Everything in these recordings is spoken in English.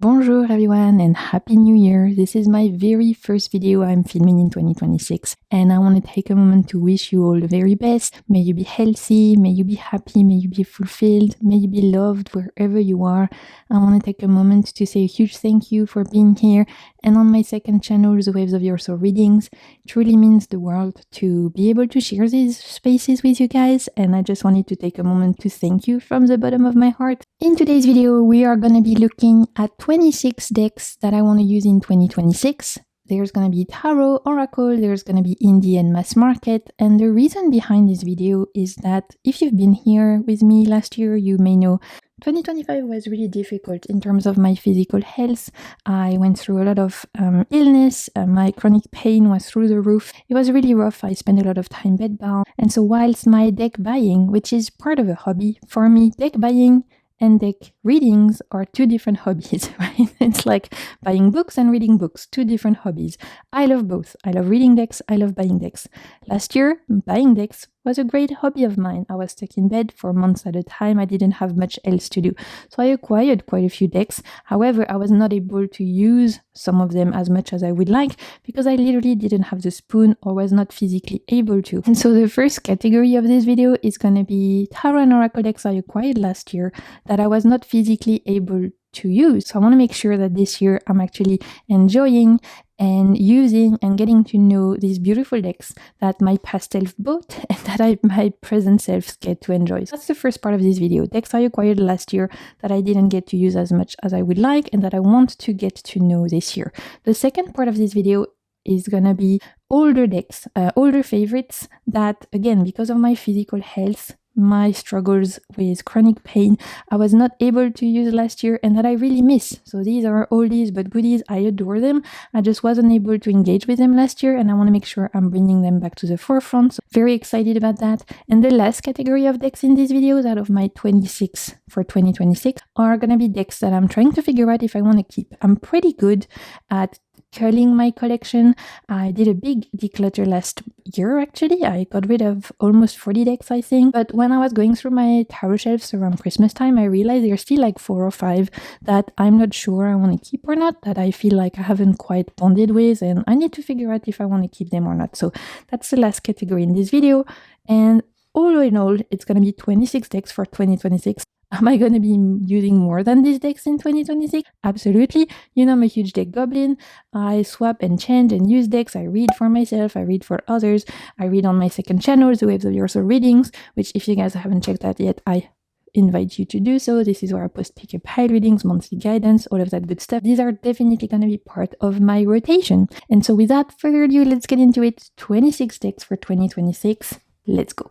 Bonjour everyone and Happy New Year! This is my very first video I'm filming in 2026 and I want to take a moment to wish you all the very best. May you be healthy, may you be happy, may you be fulfilled, may you be loved wherever you are. I want to take a moment to say a huge thank you for being here and on my second channel, The Waves of Your Soul Readings. It truly means the world to be able to share these spaces with you guys and I just wanted to take a moment to thank you from the bottom of my heart. In today's video, we are going to be looking at 26 decks that I want to use in 2026. There's going to be Tarot, Oracle, there's going to be Indie and Mass Market. And the reason behind this video is that if you've been here with me last year, you may know 2025 was really difficult in terms of my physical health. I went through a lot of illness. My chronic pain was through the roof. It was really rough. I spent a lot of time bedbound. And so whilst my deck buying, which is part of a hobby for me, deck buying and deck readings are two different hobbies, right? It's like buying books and reading books, two different hobbies. I love both. I love reading decks, I love buying decks. Last year, buying decks was a great hobby of mine. I was stuck in bed for months at a time. I didn't have much else to do. So I acquired quite a few decks. However, I was not able to use some of them as much as I would like because I literally didn't have the spoon or was not physically able to. And so the first category of this video is going to be Tarot and Oracle decks I acquired last year that I was not physically able to use. So I want to make sure that this year I'm actually enjoying and using and getting to know these beautiful decks that my past self bought and that my present selves get to enjoy. So that's the first part of this video. Decks I acquired last year that I didn't get to use as much as I would like and that I want to get to know this year. The second part of this video is gonna be older decks, older favorites that, again, because of my physical health, my struggles with chronic pain, I was not able to use last year and that I really miss. So these are oldies but goodies. I adore them. I just wasn't able to engage with them last year and I want to make sure I'm bringing them back to the forefront. So very excited about that. And the last category of decks in these videos out of my 26 for 2026 are going to be decks that I'm trying to figure out if I want to keep. I'm pretty good at culling my collection. I did a big declutter last year actually. I got rid of almost 40 decks I think. But when I was going through my tarot shelves around Christmas time, I realized there's still like 4 or 5 that I'm not sure I want to keep or not, that I feel like I haven't quite bonded with and I need to figure out if I want to keep them or not. So that's the last category in this video. And all in all, it's going to be 26 decks for 2026. Am I going to be using more than these decks in 2026? Absolutely. You know, I'm a huge deck goblin. I swap and change and use decks. I read for myself. I read for others. I read on my second channel, The Waves of Your Soul Readings, which if you guys haven't checked that yet, I invite you to do so. This is where I post pick-up high readings, monthly guidance, all of that good stuff. These are definitely going to be part of my rotation. And so without further ado, let's get into it. 26 decks for 2026. Let's go.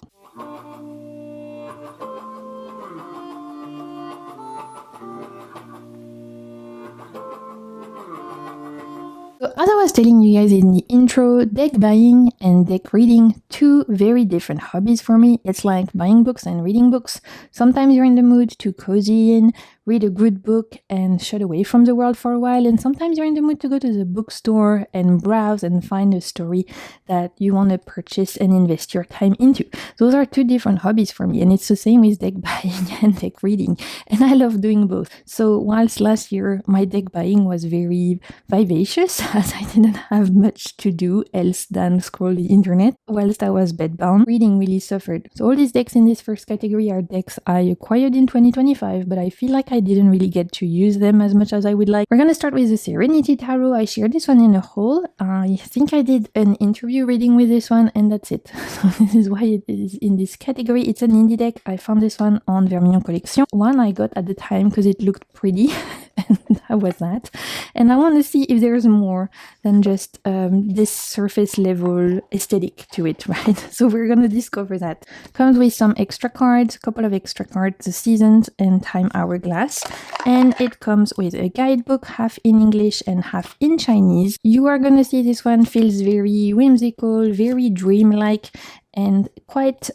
So as I was telling you guys in the intro, deck buying and deck reading, two very different hobbies for me. It's like buying books and reading books. Sometimes you're in the mood to cozy in, read a good book and shut away from the world for a while. And sometimes you're in the mood to go to the bookstore and browse and find a story that you want to purchase and invest your time into. Those are two different hobbies for me. And it's the same with deck buying and deck reading. And I love doing both. So whilst last year my deck buying was very vivacious, as I didn't have much to do else than scroll the internet whilst I was bedbound, reading really suffered. So all these decks in this first category are decks I acquired in 2025, but I feel like I didn't really get to use them as much as I would like. We're going to start with the Serenity Tarot. I shared this one in a haul. I think I did an interview reading with this one and that's it. So this is why it is in this category. It's an indie deck. I found this one on Vermilion Collection. One I got at the time because it looked pretty and that was that. And I want to see if there's more than just this surface level aesthetic to it, right? So we're going to discover that. Comes with some extra cards, a couple of extra cards, the Seasons and Time Hourglass. And it comes with a guidebook, half in English and half in Chinese. You are going to see this one feels very whimsical, very dreamlike, and quite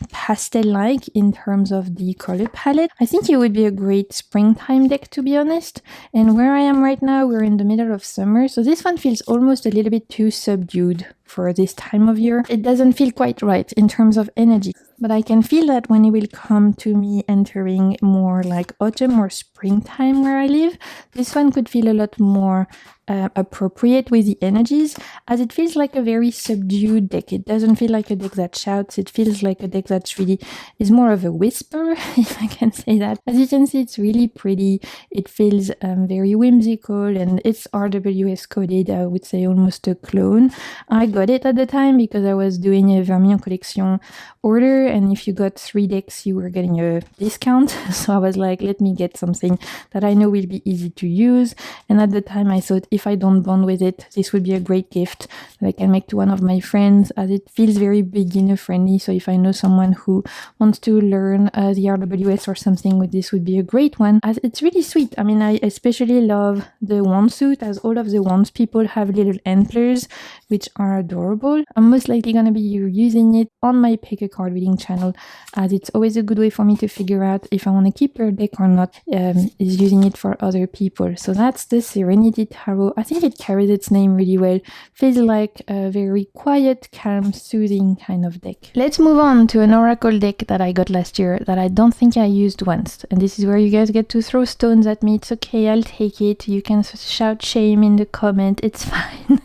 pastel-like in terms of the color palette. I think it would be a great springtime deck, to be honest. And where I am right now, we're in the middle of summer, so this one feels almost a little bit too subdued for this time of year. It doesn't feel quite right in terms of energy, but I can feel that when it will come to me entering more like autumn or springtime where I live, this one could feel a lot more appropriate with the energies, as it feels like a very subdued deck. It doesn't feel like a deck that shouts. It feels like a deck that's really is more of a whisper, if I can say that. As you can see, it's really pretty. It feels very whimsical, and it's RWS coded. I would say almost a clone. I got it at the time because I was doing a Vermilion Collection order, and if you got 3 decks, you were getting a discount. So I was like, let me get something that I know will be easy to use. And at the time, I thought, if I don't bond with it, this would be a great gift that I can make to one of my friends, as it feels very beginner friendly. So if I know someone who wants to learn the RWS or something, with this would be a great one, as it's really sweet. I mean, I especially love the wand suit, as all of the wands people have little antlers, which are adorable. I'm most likely going to be using it on my pick a card reading channel, as it's always a good way for me to figure out if I want to keep her deck or not, is using it for other people. So that's the Serenity Tarot. I think it carries its name really well. Feels like a very quiet, calm, soothing kind of deck. Let's move on to an oracle deck that I got last year that I don't think I used once. And this is where you guys get to throw stones at me. It's okay, I'll take it. You can shout shame in the comment. It's fine.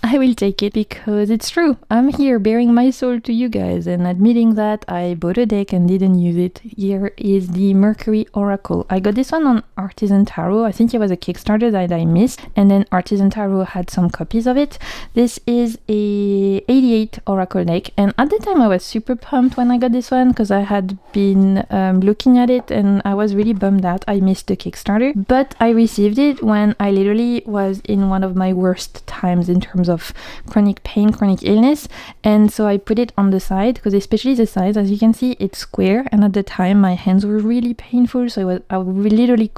I will take it because it's true. I'm here bearing my soul to you guys and admitting that I bought a deck and didn't use it. Here is the Mercury Oracle. I got this one on Artisan Tarot. I think it was a Kickstarter that I missed, and then Artisan Tarot had some copies of it. This is a 88 Oracle deck, and at the time I was super pumped when I got this one because I had been looking at it and I was really bummed out I missed the Kickstarter, but I received it when I literally was in one of my worst times in terms of chronic pain, chronic illness, and so I put it on the side, because especially the size, as you can see, it's square, and at the time my hands were really painful, so I literally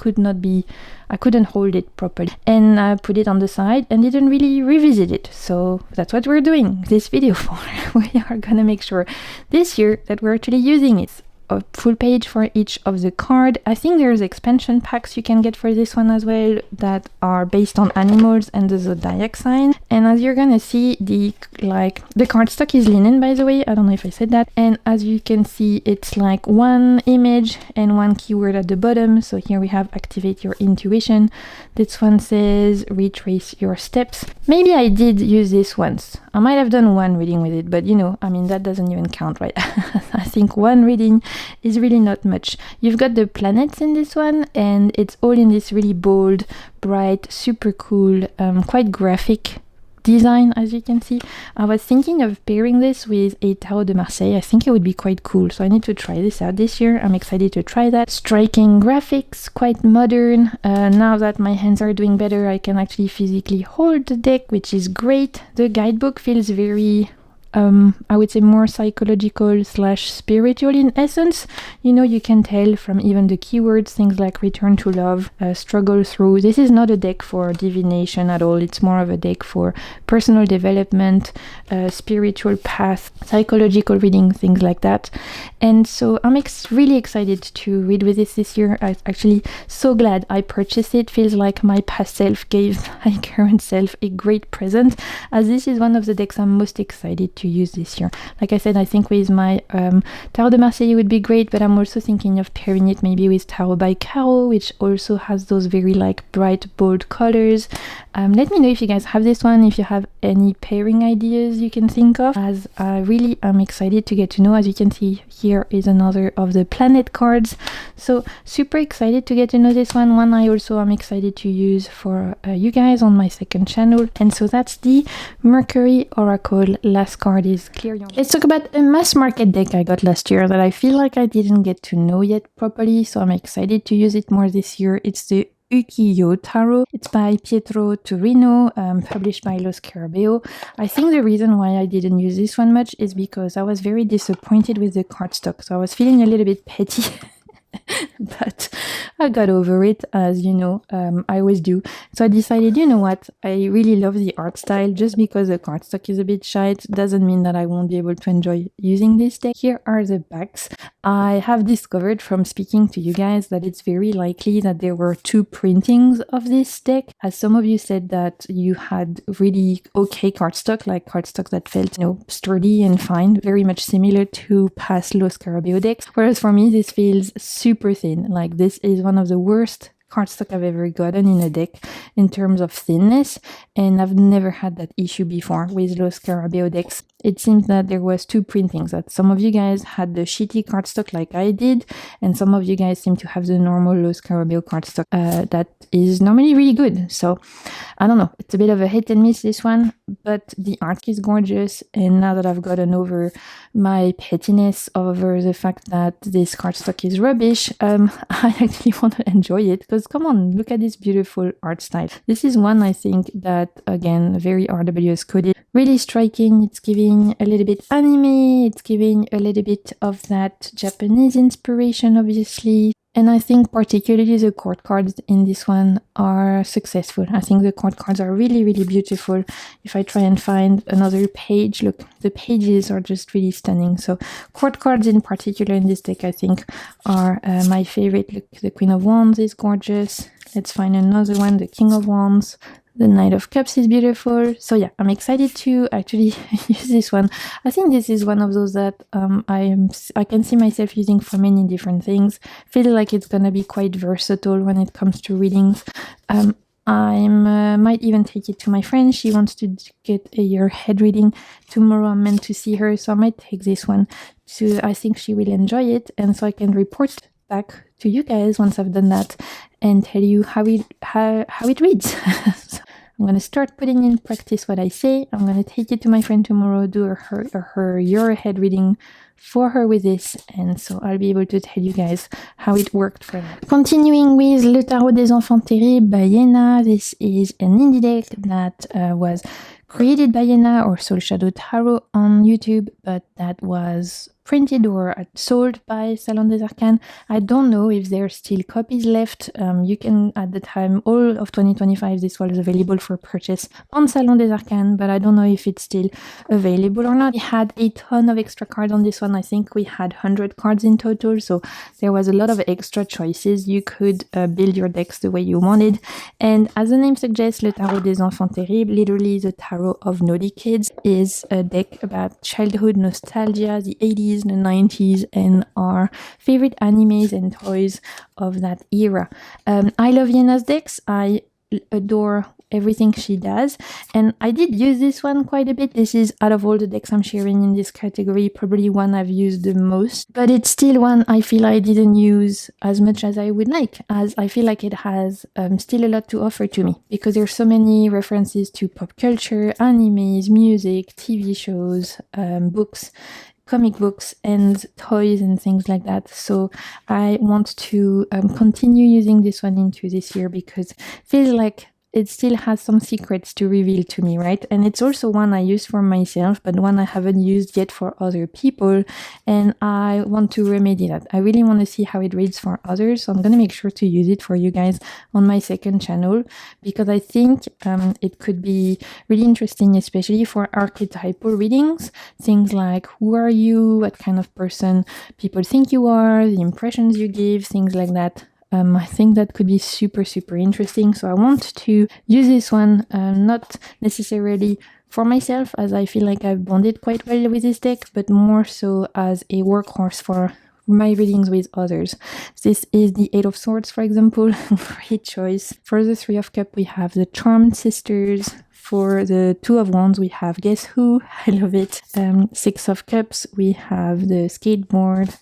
I couldn't hold it properly, and I put it on the side and didn't really revisit it. So that's what we're doing this video for. We are gonna make sure this year that we're actually using it. A full page for each of the card. I think there's expansion packs you can get for this one as well that are based on animals and the zodiac sign. And as you're gonna see, the cardstock is linen, by the way. I don't know if I said that. And as you can see, it's like one image and one keyword at the bottom. So here we have activate your intuition. This one says retrace your steps. Maybe I did use this once. I might have done one reading with it, but you know, I mean, that doesn't even count, right? I think one reading is really not much. You've got the planets in this one, and it's all in this really bold, bright, super cool, quite graphic design, as you can see. I was thinking of pairing this with a Tarot de Marseille. I think it would be quite cool, so I need to try this out this year. I'm excited to try that. Striking graphics, quite modern. Now that my hands are doing better, I can actually physically hold the deck, which is great. The guidebook feels very I would say more psychological / spiritual in essence. You know, you can tell from even the keywords, things like return to love, struggle through. This is not a deck for divination at all. It's more of a deck for personal development, spiritual path, psychological reading, things like that. And so I'm really excited to read with this year. I'm actually so glad I purchased it. Feels like my past self gave my current self a great present, as this is one of the decks I'm most excited to use this year. Like I said, I think with my Tarot de Marseille would be great, but I'm also thinking of pairing it maybe with Tarot by Caro, which also has those very like bright, bold colors. Let me know if you guys have this one, if you have any pairing ideas you can think of, as I really am excited to get to know. As you can see, here is another of the planet cards. So super excited to get to know this one. One I also am excited to use for you guys on my second channel. And so that's the Mercury Oracle. Last card is Clear Your Mind. Let's talk about a mass market deck I got last year that I feel like I didn't get to know yet properly, so I'm excited to use it more this year. It's the Ukiyo Tarot. It's by Pietro Torino, published by Lo Scarabeo. I think the reason why I didn't use this one much is because I was very disappointed with the cardstock, so I was feeling a little bit petty But I got over it, as you know, I always do. So I decided, you know what, I really love the art style. Just because the cardstock is a bit shy, it doesn't mean that I won't be able to enjoy using this deck. Here are the backs. I have discovered from speaking to you guys that it's very likely that there were 2 printings of this deck, as some of you said that you had really okay cardstock, like cardstock that felt, you know, sturdy and fine, very much similar to past Los Scarabeo decks, whereas for me this feels super thin. Like, this is one of the worst cardstock I've ever gotten in a deck in terms of thinness, and I've never had that issue before with Los Scarabeo decks. It seems that there was 2 printings, that some of you guys had the shitty cardstock like I did, and some of you guys seem to have the normal Los Scarabeo cardstock that is normally really good. So I don't know, it's a bit of a hit and miss, this one, but the art is gorgeous. And now that I've gotten over my pettiness over the fact that this cardstock is rubbish, I actually want to enjoy it, because come on, look at this beautiful art style. This is one I think that, again, very RWS coded, really striking. It's giving a little bit anime, it's giving a little bit of that Japanese inspiration, obviously. And I think particularly the court cards in this one are successful. I think the court cards are really, really beautiful. If I try and find another page, look, the pages are just really stunning. So court cards in particular in this deck, I think, are my favorite. Look, the Queen of Wands is gorgeous. Let's find another one, the King of Wands. The Knight of Cups is beautiful. So yeah, I'm excited to actually use this one. I think this is one of those that I can see myself using for many different things. Feel like it's gonna be quite versatile when it comes to readings. I might even take it to my friend. She wants to get a year head reading tomorrow. I'm meant to see her, so I might take this one. I think she will enjoy it, and so I can report back to you guys once I've done that and tell you how it reads. So I'm going to start putting in practice what I say. I'm going to take it to my friend tomorrow, do her year ahead reading for her with this, and so I'll be able to tell you guys how it worked for me. Continuing with Le Tarot des Enfants Terribles by Yena. This is an indie deck that was created by Yena, or Soul Shadow Tarot on YouTube, but that was printed or sold by Salon des Arcanes. I don't know if there are still copies left. You can, at the time, all of 2025, this was available for purchase on Salon des Arcanes, but I don't know if it's still available or not. We had a ton of extra cards on this one. I think we had 100 cards in total, so there was a lot of extra choices. You could build your decks the way you wanted. And as the name suggests, Le Tarot des Enfants Terribles, literally the tarot of naughty kids, is a deck about childhood nostalgia, the 80s, the 90s, and our favorite animes and toys of that era. I love Yena's decks. I adore everything she does, and I did use this one quite a bit. This is, out of all the decks I'm sharing in this category, probably one I've used the most, but it's still one I feel I didn't use as much as I would like, as I feel like it has still a lot to offer to me, because there's so many references to pop culture, animes, music, TV shows, books, comic books, and toys and things like that. So I want to continue using this one into this year, because it feels like it still has some secrets to reveal to me, right? And it's also one I use for myself, but one I haven't used yet for other people, and I want to remedy that. I really want to see how it reads for others, so I'm going to make sure to use it for you guys on my second channel, because I think it could be really interesting, especially for archetypal readings. Things like, who are you, what kind of person people think you are, the impressions you give, things like that. I think that could be super, super interesting. So I want to use this one, not necessarily for myself, as I feel like I've bonded quite well with this deck, but more so as a workhorse for my readings with others. This is the Eight of Swords, for example. Great choice. For the Three of Cups, we have the Charmed Sisters. For the Two of Wands, we have Guess Who. I love it. Six of Cups, we have the Skateboard.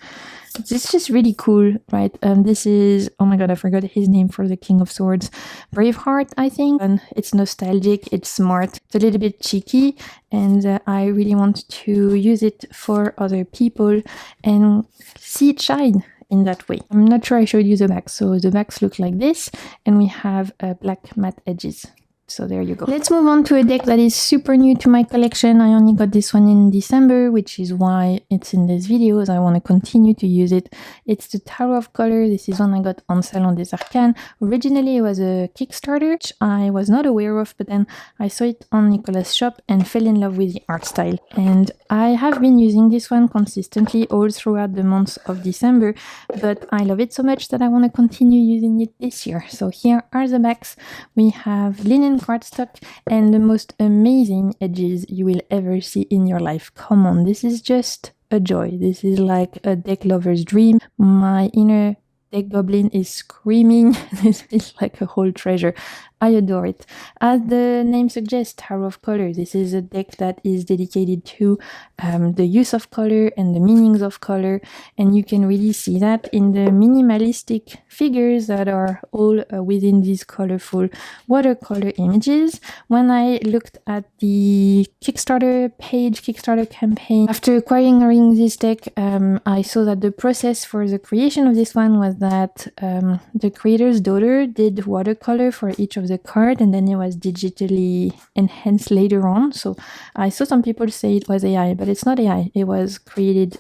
It's just really cool, right? This is, oh my god, I forgot his name for the King of Swords. Braveheart, I think. And it's nostalgic, it's smart, it's a little bit cheeky, and I really want to use it for other people and see it shine in that way. I'm not sure I showed you the back. So the backs look like this, and we have black matte edges. So there you go. Let's move on to a deck that is super new to my collection. I only got this one in December, which is why it's in this video, as I want to continue to use it. It's the Tarot of Color. This is one I got on sale on Des Arcanes. Originally, it was a Kickstarter, which I was not aware of, but then I saw it on Nicola's shop and fell in love with the art style. And I have been using this one consistently all throughout the month of December, but I love it so much that I want to continue using it this year. So here are the backs. We have linen cardstock and the most amazing edges you will ever see in your life. Come on, this is just a joy. This is like a deck lover's dream. My inner deck goblin is screaming. This feels like a whole treasure. I adore it. As the name suggests, Tarot of Color, this is a deck that is dedicated to the use of color and the meanings of color, and you can really see that in the minimalistic figures that are all within these colorful watercolor images. When I looked at the Kickstarter page, Kickstarter campaign, after acquiring this deck, I saw that the process for the creation of this one was that the creator's daughter did watercolor for each of the card, and then it was digitally enhanced later on. So I saw some people say it was AI, but it's not AI. It was created,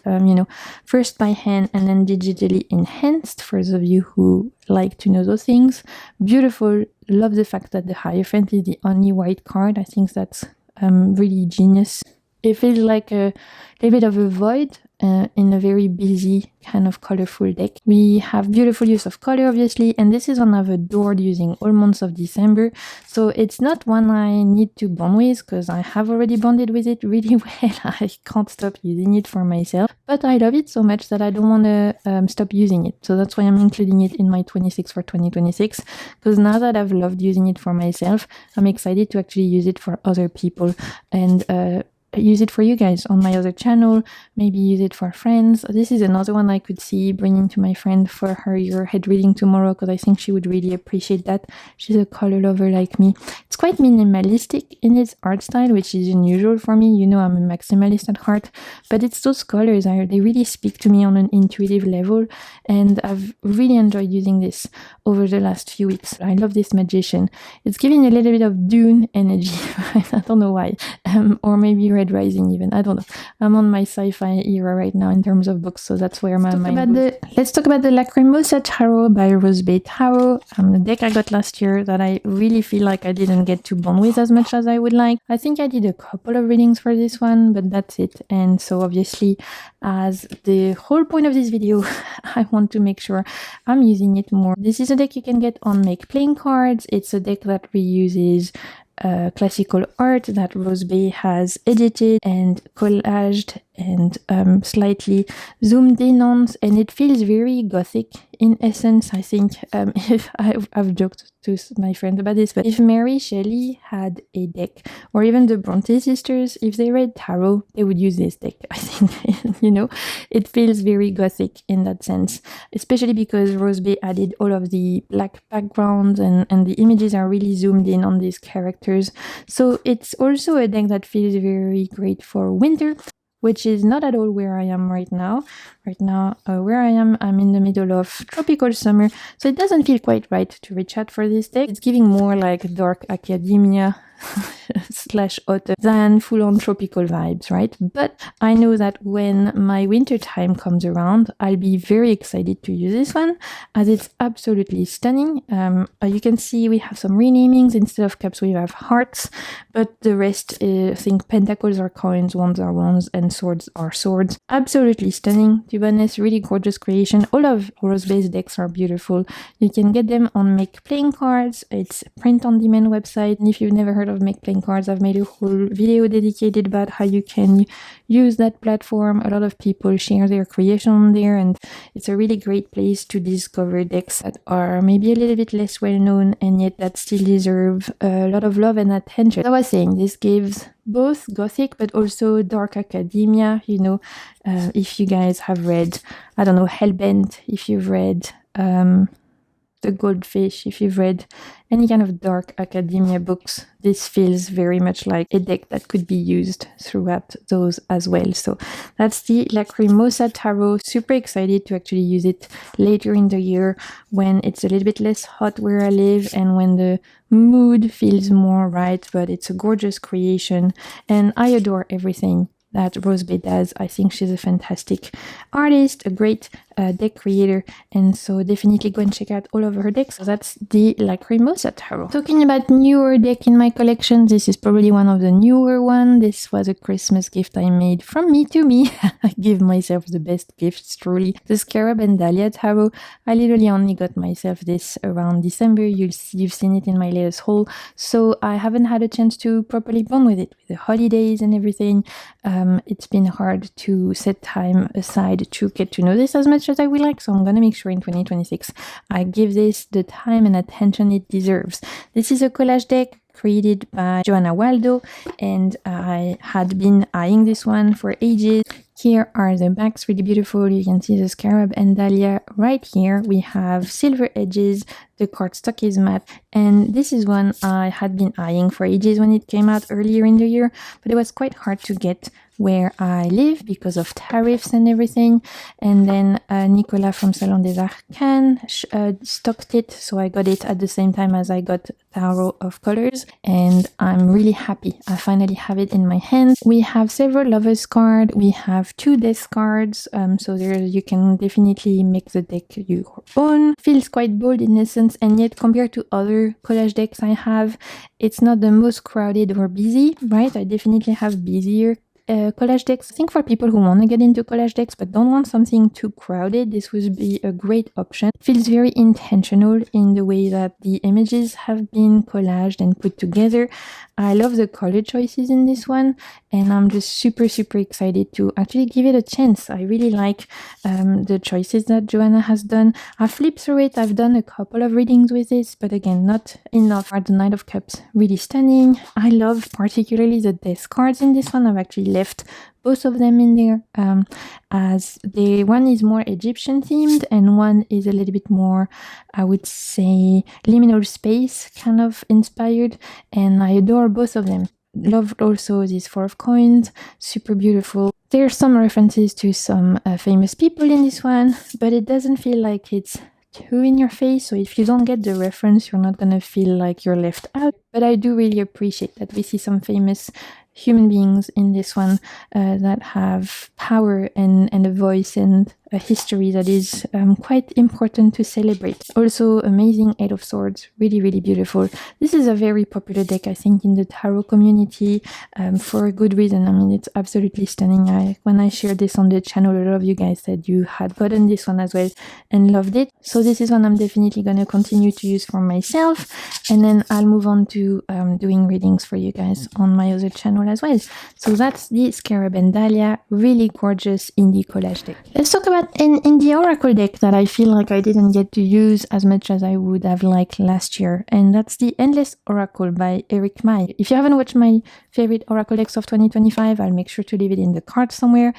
first by hand and then digitally enhanced, for those of you who like to know those things. Beautiful. Love the fact that the Hierophant is the only white card. I think that's really genius. It feels like a little bit of a void in a very busy kind of colorful deck. We have beautiful use of color, obviously, and this is one I've adored using all months of December. So it's not one I need to bond with, because I have already bonded with it really well. I can't stop using it for myself, but I love it so much that I don't want to stop using it. So that's why I'm including it in my 26 for 2026, because now that I've loved using it for myself, I'm excited to actually use it for other people and use it for you guys on my other channel, maybe use it for friends. This is another one I could see bringing to my friend for her year head reading tomorrow, because I think she would really appreciate that. She's a color lover like me. It's quite minimalistic in its art style, which is unusual for me. You know, I'm a maximalist at heart, but it's those colors, they really speak to me on an intuitive level, and I've really enjoyed using this over the last few weeks. I love this magician. It's giving a little bit of Dune energy. I don't know why, or maybe Red Rising even. I don't know. I'm on my sci-fi era right now in terms of books, so that's where my mind goes. Let's talk about the Lacrimosa Tarot by Rose Bay Tarot. The deck I got last year that I really feel like I didn't get to bond with as much as I would like. I think I did a couple of readings for this one, but that's it. And so obviously, as the whole point of this video, I want to make sure I'm using it more. This is a deck you can get on Make Playing Cards. It's a deck that reuses classical art that Rose Bay has edited and collaged and slightly zoomed in on, and it feels very gothic in essence. I think if I've joked to my friend about this, but if Mary Shelley had a deck, or even the Bronte sisters, if they read tarot, they would use this deck. I think, it feels very gothic in that sense, especially because Rose Bay added all of the black backgrounds and the images are really zoomed in on these characters. So it's also a deck that feels very great for winter, which is not at all where I am right now. Right now, where I am, I'm in the middle of tropical summer, so it doesn't feel quite right to reach out for this deck. It's giving more like dark academia / autumn than full-on tropical vibes, right? But I know that when my winter time comes around, I'll be very excited to use this one, as it's absolutely stunning. You can see we have some renamings. Instead of cups, we have hearts, but the rest, I think pentacles are coins, wands are wands, and swords are swords. Absolutely stunning. To be honest, really gorgeous creation. All of Rose Bay's decks are beautiful. You can get them on Make Playing Cards. It's print on demand website. And if you've never heard of Make Playing Cards, I've made a whole video dedicated about how you can use that platform. A lot of people share their creation on there, and it's a really great place to discover decks that are maybe a little bit less well known and yet that still deserve a lot of love and attention. As I was saying, this gives both gothic but also dark academia. If you guys have read, I don't know, Hellbent, if you've read the goldfish. If you've read any kind of dark academia books, this feels very much like a deck that could be used throughout those as well. So that's the Lacrimosa Tarot. Super excited to actually use it later in the year when it's a little bit less hot where I live and when the mood feels more right. But it's a gorgeous creation and I adore everything that Rosebay does. I think she's a fantastic artist, a great deck creator, and so definitely go and check out all of her decks. So that's the Lacrimosa Tarot. Talking about newer deck in my collection, this is probably one of the newer one. This was a Christmas gift I made from me to me. I give myself the best gifts, truly. The Scarab and Dahlia Tarot. I literally only got myself this around December. You've seen it in my latest haul, so I haven't had a chance to properly bond with it with the holidays and everything. It's been hard to set time aside to get to know this as much as I would like, so I'm gonna make sure in 2026 I give this the time and attention it deserves. This is a collage deck created by Joanna Waldo, and I had been eyeing this one for ages. Here are the backs, really beautiful. You can see the Scarab and Dahlia right here. We have silver edges, the cardstock is matte, and this is one I had been eyeing for ages when it came out earlier in the year, but it was quite hard to get where I live because of tariffs and everything. And then Nicolas from Salon des Arcanes stocked it, so I got it at the same time as I got Tarot of Colors, and I'm really happy I finally have it in my hands. We have several lovers cards, we have 2 death cards, so there you can definitely make the deck your own. Feels quite bold in essence, and yet compared to other collage decks I have, it's not the most crowded or busy, right? I definitely have busier collage decks. I think for people who want to get into collage decks but don't want something too crowded, this would be a great option. It feels very intentional in the way that the images have been collaged and put together. I love the color choices in this one, and I'm just super excited to actually give it a chance. I really like the choices that Joanna has done. I've flipped through it. I've done a couple of readings with this, but again, not enough. The Knight of Cups, really stunning. I love particularly the death cards in this one. I've actually left both of them in there, as the one is more Egyptian themed and one is a little bit more, I would say, liminal space kind of inspired, and I adore both of them. Love also this 4 of coins, super beautiful. There are some references to some famous people in this one, but it doesn't feel like it's too in your face, so if you don't get the reference, you're not gonna feel like you're left out. But I do really appreciate that we see some famous human beings in this one that have power and a voice and a history that is quite important to celebrate. Also amazing 8 of Swords, really beautiful. This is a very popular deck, I think, in the tarot community for a good reason. I mean, it's absolutely stunning. When I shared this on the channel, a lot of you guys said you had gotten this one as well and loved it. So this is one I'm definitely going to continue to use for myself, and then I'll move on to doing readings for you guys on my other channel as well. So that's the Scarab and Dahlia, really gorgeous indie collage deck. Let's talk about an indie oracle deck that I feel like I didn't get to use as much as I would have liked last year, and that's the Endless Oracle by Eric Mai. If you haven't watched my favorite oracle decks of 2025, I'll make sure to leave it in the card somewhere.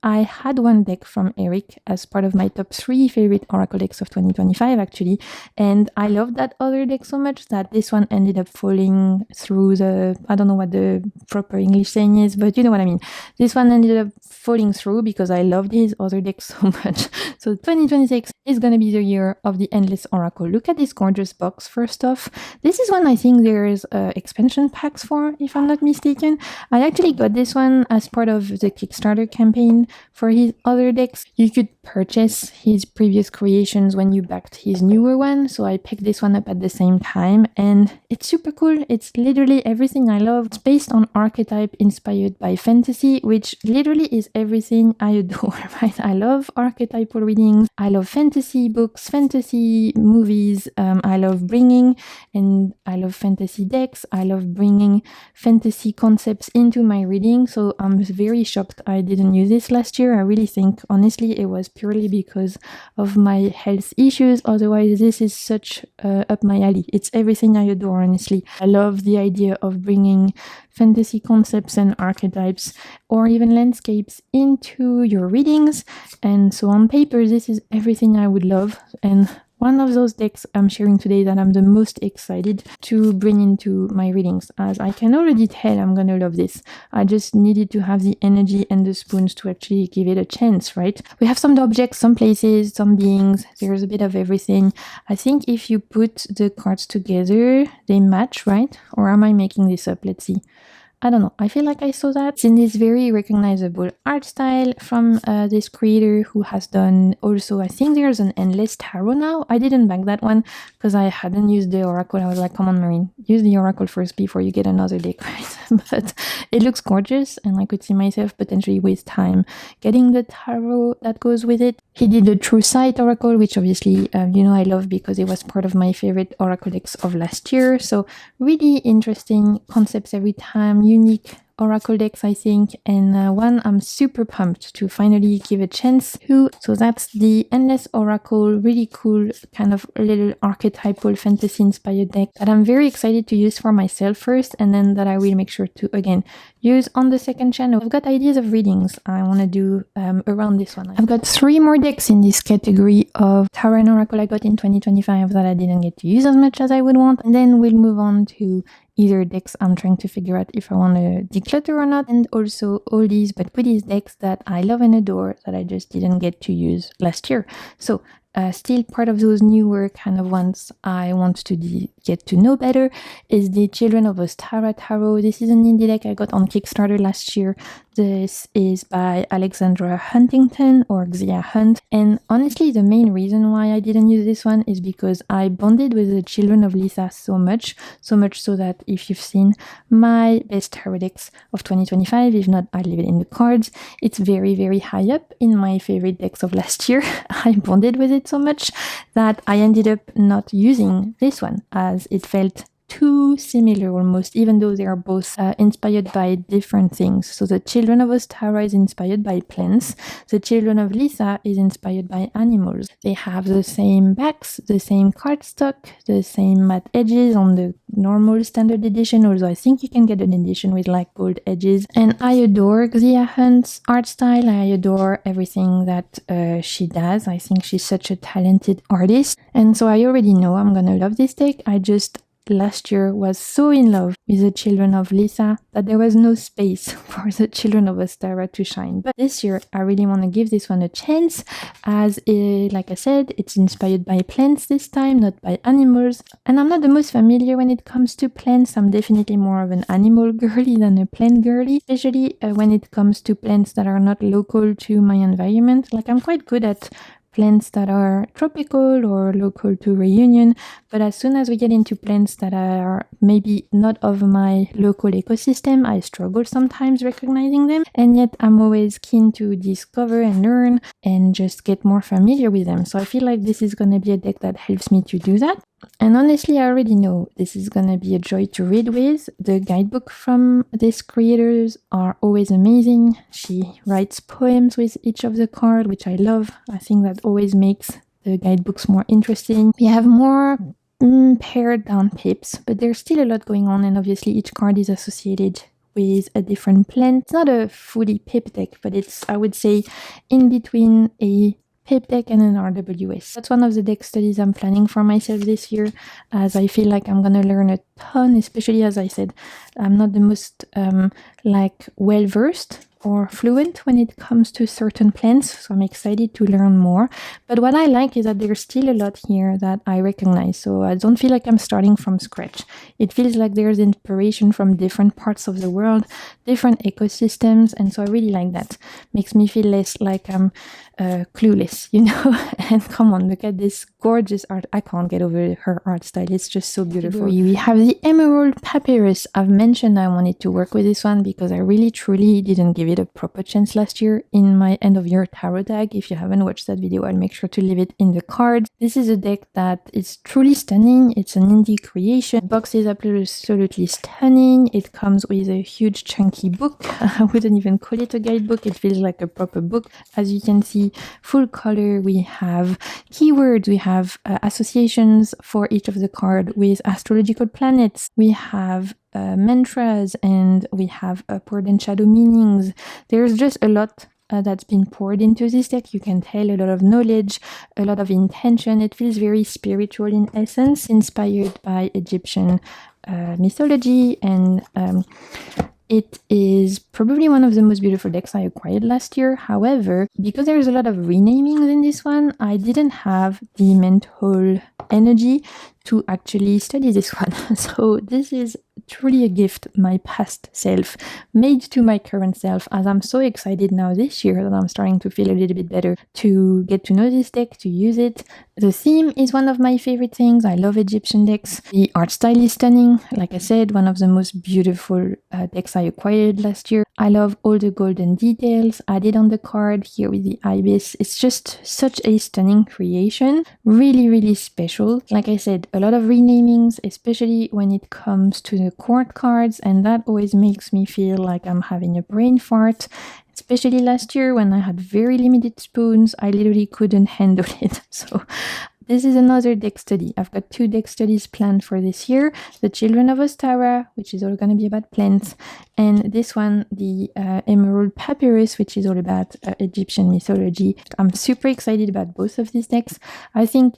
I had one deck from Eric as part of my top 3 favorite oracle decks of 2025 actually, and I loved that other deck so much that this one ended up falling through the, I don't know what the proper English saying is, but you know what I mean. This one ended up falling through because I loved his other deck so much. So 2026 is going to be the year of the Endless Oracle. Look at this gorgeous box first off. This is one I think there's expansion packs for, if I'm not mistaken. I actually got this one as part of the Kickstarter campaign for his other decks. You could purchase his previous creations when you backed his newer one, so I picked this one up at the same time, and it's super cool. It's literally everything I love. It's based on archetype inspired by fantasy, which literally is everything I adore, right? I love archetypal readings, I love fantasy books, fantasy movies, I love bringing, and I love fantasy decks, I love bringing fantasy concepts into my reading, so I'm very shocked I didn't use this last year. I really think, honestly, it was purely because of my health issues. Otherwise, this is such up my alley. It's everything I adore, honestly. I love the idea of bringing fantasy concepts and archetypes or even landscapes into your readings. And so on paper, this is everything I would love. And one of those decks I'm sharing today that I'm the most excited to bring into my readings, as I can already tell I'm gonna love this. I just needed to have the energy and the spoons to actually give it a chance, right? We have some objects, some places, some beings, there's a bit of everything. I think if you put the cards together, they match, right? Or am I making this up? Let's see. I don't know. I feel like I saw that. It's in this very recognizable art style from this creator who has done also, I think there's an Endless Tarot now. I didn't back that one because I hadn't used the Oracle. I was like, come on, Marine, use the Oracle first before you get another deck, right? But it looks gorgeous and I could see myself potentially with time getting the tarot that goes with it. He did the True Sight Oracle, which obviously, I love because it was part of my favorite Oracle decks of last year. So really interesting concepts every time, unique Oracle decks, I think, and one I'm super pumped to finally give a chance to. So that's the Endless Oracle, really cool kind of little archetypal fantasy inspired deck that I'm very excited to use for myself first, and then that I will make sure to again use on the second channel. I've got ideas of readings I want to do around this one. I've got 3 more decks in this category of Tarot and Oracle I got in 2025 that I didn't get to use as much as I would want, and then we'll move on to either decks I'm trying to figure out if I want to declutter or not, and also all these but goodies decks that I love and adore that I just didn't get to use last year. So still part of those newer kind of ones I want to get to know better is the Children of Ostara Tarot. This is an indie deck I got on Kickstarter last year. This is by Alexandra Huntington or Xia Hunt, and honestly the main reason why I didn't use this one is because I bonded with the Children of Lisa so much so that if you've seen my best tarot decks of 2025, if not, I'll leave it in the cards. It's very, very high up in my favorite decks of last year. I bonded with it so much that I ended up not using this one as it felt too similar almost, even though they are both inspired by different things. So the Children of Ostara is inspired by plants. The Children of Lisa is inspired by animals. They have the same backs, the same cardstock, the same matte edges on the normal standard edition, although I think you can get an edition with like gold edges. And I adore Xia Hunt's art style. I adore everything that she does. I think she's such a talented artist. And so I already know I'm gonna love this deck. I just last year was so in love with the Children of Lisa that there was no space for the Children of Ostara to shine. But this year I really want to give this one a chance, as like I said, it's inspired by plants this time, not by animals. And I'm not the most familiar when it comes to plants. I'm definitely more of an animal girly than a plant girly, especially when it comes to plants that are not local to my environment. Like I'm quite good at plants that are tropical or local to Reunion, but as soon as we get into plants that are maybe not of my local ecosystem, I struggle sometimes recognizing them, and yet I'm always keen to discover and learn and just get more familiar with them. So I feel like this is going to be a deck that helps me to do that. And honestly, I already know this is gonna be a joy to read with. The guidebook from these creators are always amazing. She writes poems with each of the cards, which I love. I think that always makes the guidebooks more interesting. We have more pared down pips, but there's still a lot going on, and obviously each card is associated with a different plant. It's not a fully pip deck, but it's, I would say, in between a pip deck and an RWS. That's one of the deck studies I'm planning for myself this year, as I feel like I'm gonna learn a ton, especially as I said, I'm not the most well-versed or fluent when it comes to certain plants, so I'm excited to learn more. But what I like is that there's still a lot here that I recognize, so I don't feel like I'm starting from scratch. It feels like there's inspiration from different parts of the world, different ecosystems, and so I really like that. Makes me feel less like I'm clueless, And come on, look at this gorgeous art. I can't get over her art style. It's just so beautiful. We have the Emerald Papyrus. I've mentioned I wanted to work with this one because I really truly didn't give it a proper chance last year in my end of year tarot tag. If you haven't watched that video, I'll make sure to leave it in the cards. This is a deck that is truly stunning. It's an indie creation. The box is absolutely stunning. It comes with a huge chunky book. I wouldn't even call it a guidebook. It feels like a proper book. As you can see, full color. We have keywords. We have associations for each of the card with astrological planets. We have mantras, and we have upward and shadow meanings. There's just a lot that's been poured into this deck. You can tell a lot of knowledge, a lot of intention. It feels very spiritual in essence, inspired by Egyptian mythology, and it is probably one of the most beautiful decks I acquired last year. However, because there's a lot of renamings in this one, I didn't have the mental energy to actually study this one. So this is truly a gift my past self made to my current self, as I'm so excited now this year that I'm starting to feel a little bit better to get to know this deck, to use it. The theme is one of my favorite things. I love Egyptian decks. The art style is stunning. Like I said, one of the most beautiful decks I acquired last year. I love all the golden details added on the card here with the ibis. It's just such a stunning creation. Really, really special. Like I said, a lot of renamings, especially when it comes to the court cards, and that always makes me feel like I'm having a brain fart. Especially last year when I had very limited spoons, I literally couldn't handle it. So this is another deck study. I've got 2 deck studies planned for this year. The Children of Ostara, which is all going to be about plants, and this one, the Emerald Papyrus, which is all about Egyptian mythology. I'm super excited about both of these decks. I think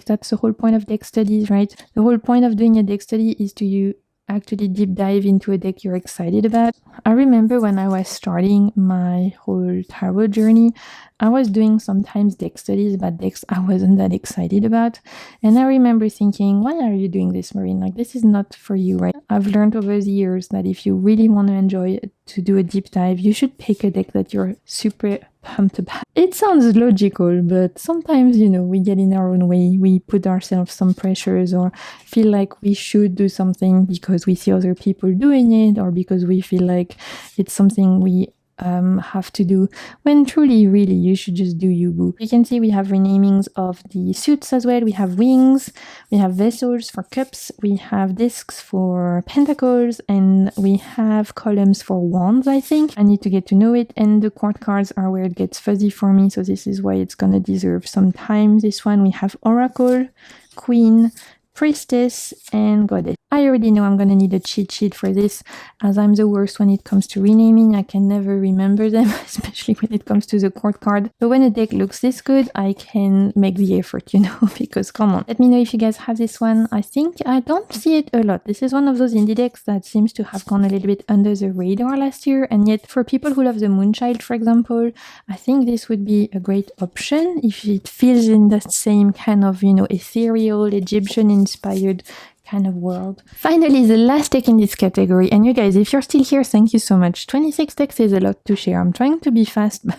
that's the whole point of deck studies, right? The whole point of doing a deck study is to actually deep dive into a deck you're excited about. I remember when I was starting my whole tarot journey, I was doing sometimes deck studies about decks I wasn't that excited about. And I remember thinking, why are you doing this, Maureen? Like, this is not for you, right? I've learned over the years that if you really want to enjoy to do a deep dive, you should pick a deck that you're super pumped about. It sounds logical, but sometimes, we get in our own way. We put ourselves some pressures or feel like we should do something because we see other people doing it, or because we feel like it's something we have to do, when truly, really, you should just do you, boo. You can see we have renamings of the suits as well. We have wings, we have vessels for cups, we have discs for pentacles, and we have columns for wands, I think. I need to get to know it, and the court cards are where it gets fuzzy for me, so this is why it's gonna deserve some time. This one, we have Oracle, Queen, Priestess, and Goddess. I already know I'm going to need a cheat sheet for this, as I'm the worst when it comes to renaming. I can never remember them, especially when it comes to the court card. But when a deck looks this good, I can make the effort, because come on. Let me know if you guys have this one. I think I don't see it a lot. This is one of those indie decks that seems to have gone a little bit under the radar last year, and yet for people who love the Moonchild, for example, I think this would be a great option if it feels in the same kind of, ethereal, Egyptian-inspired kind of world. Finally, the last deck in this category, and you guys, if you're still here, thank you so much. 26 decks is a lot to share. I'm trying to be fast, but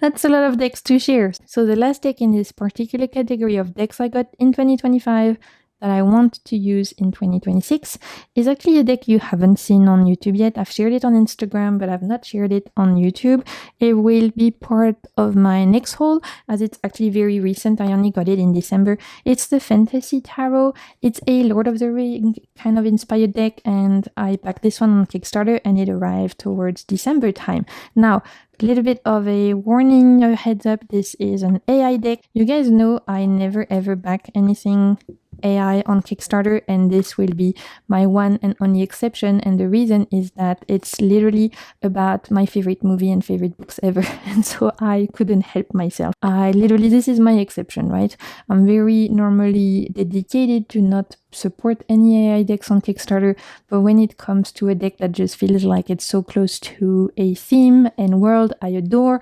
that's a lot of decks to share. So the last deck in this particular category of decks I got in 2025 that I want to use in 2026 is actually a deck you haven't seen on YouTube yet. I've shared it on Instagram, but I've not shared it on YouTube. It will be part of my next haul, as it's actually very recent. I only got it in December. It's the Fantasy Tarot. It's a Lord of the Ring kind of inspired deck, and I backed this one on Kickstarter, and it arrived towards December time. Now, a little bit of a warning, a heads up, this is an AI deck. You guys know I never ever back anything AI on Kickstarter, and this will be my one and only exception. And the reason is that it's literally about my favorite movie and favorite books ever, and so I couldn't help myself. This is my exception, right? I'm very normally dedicated to not support any AI decks on Kickstarter, but when it comes to a deck that just feels like it's so close to a theme and world I adore,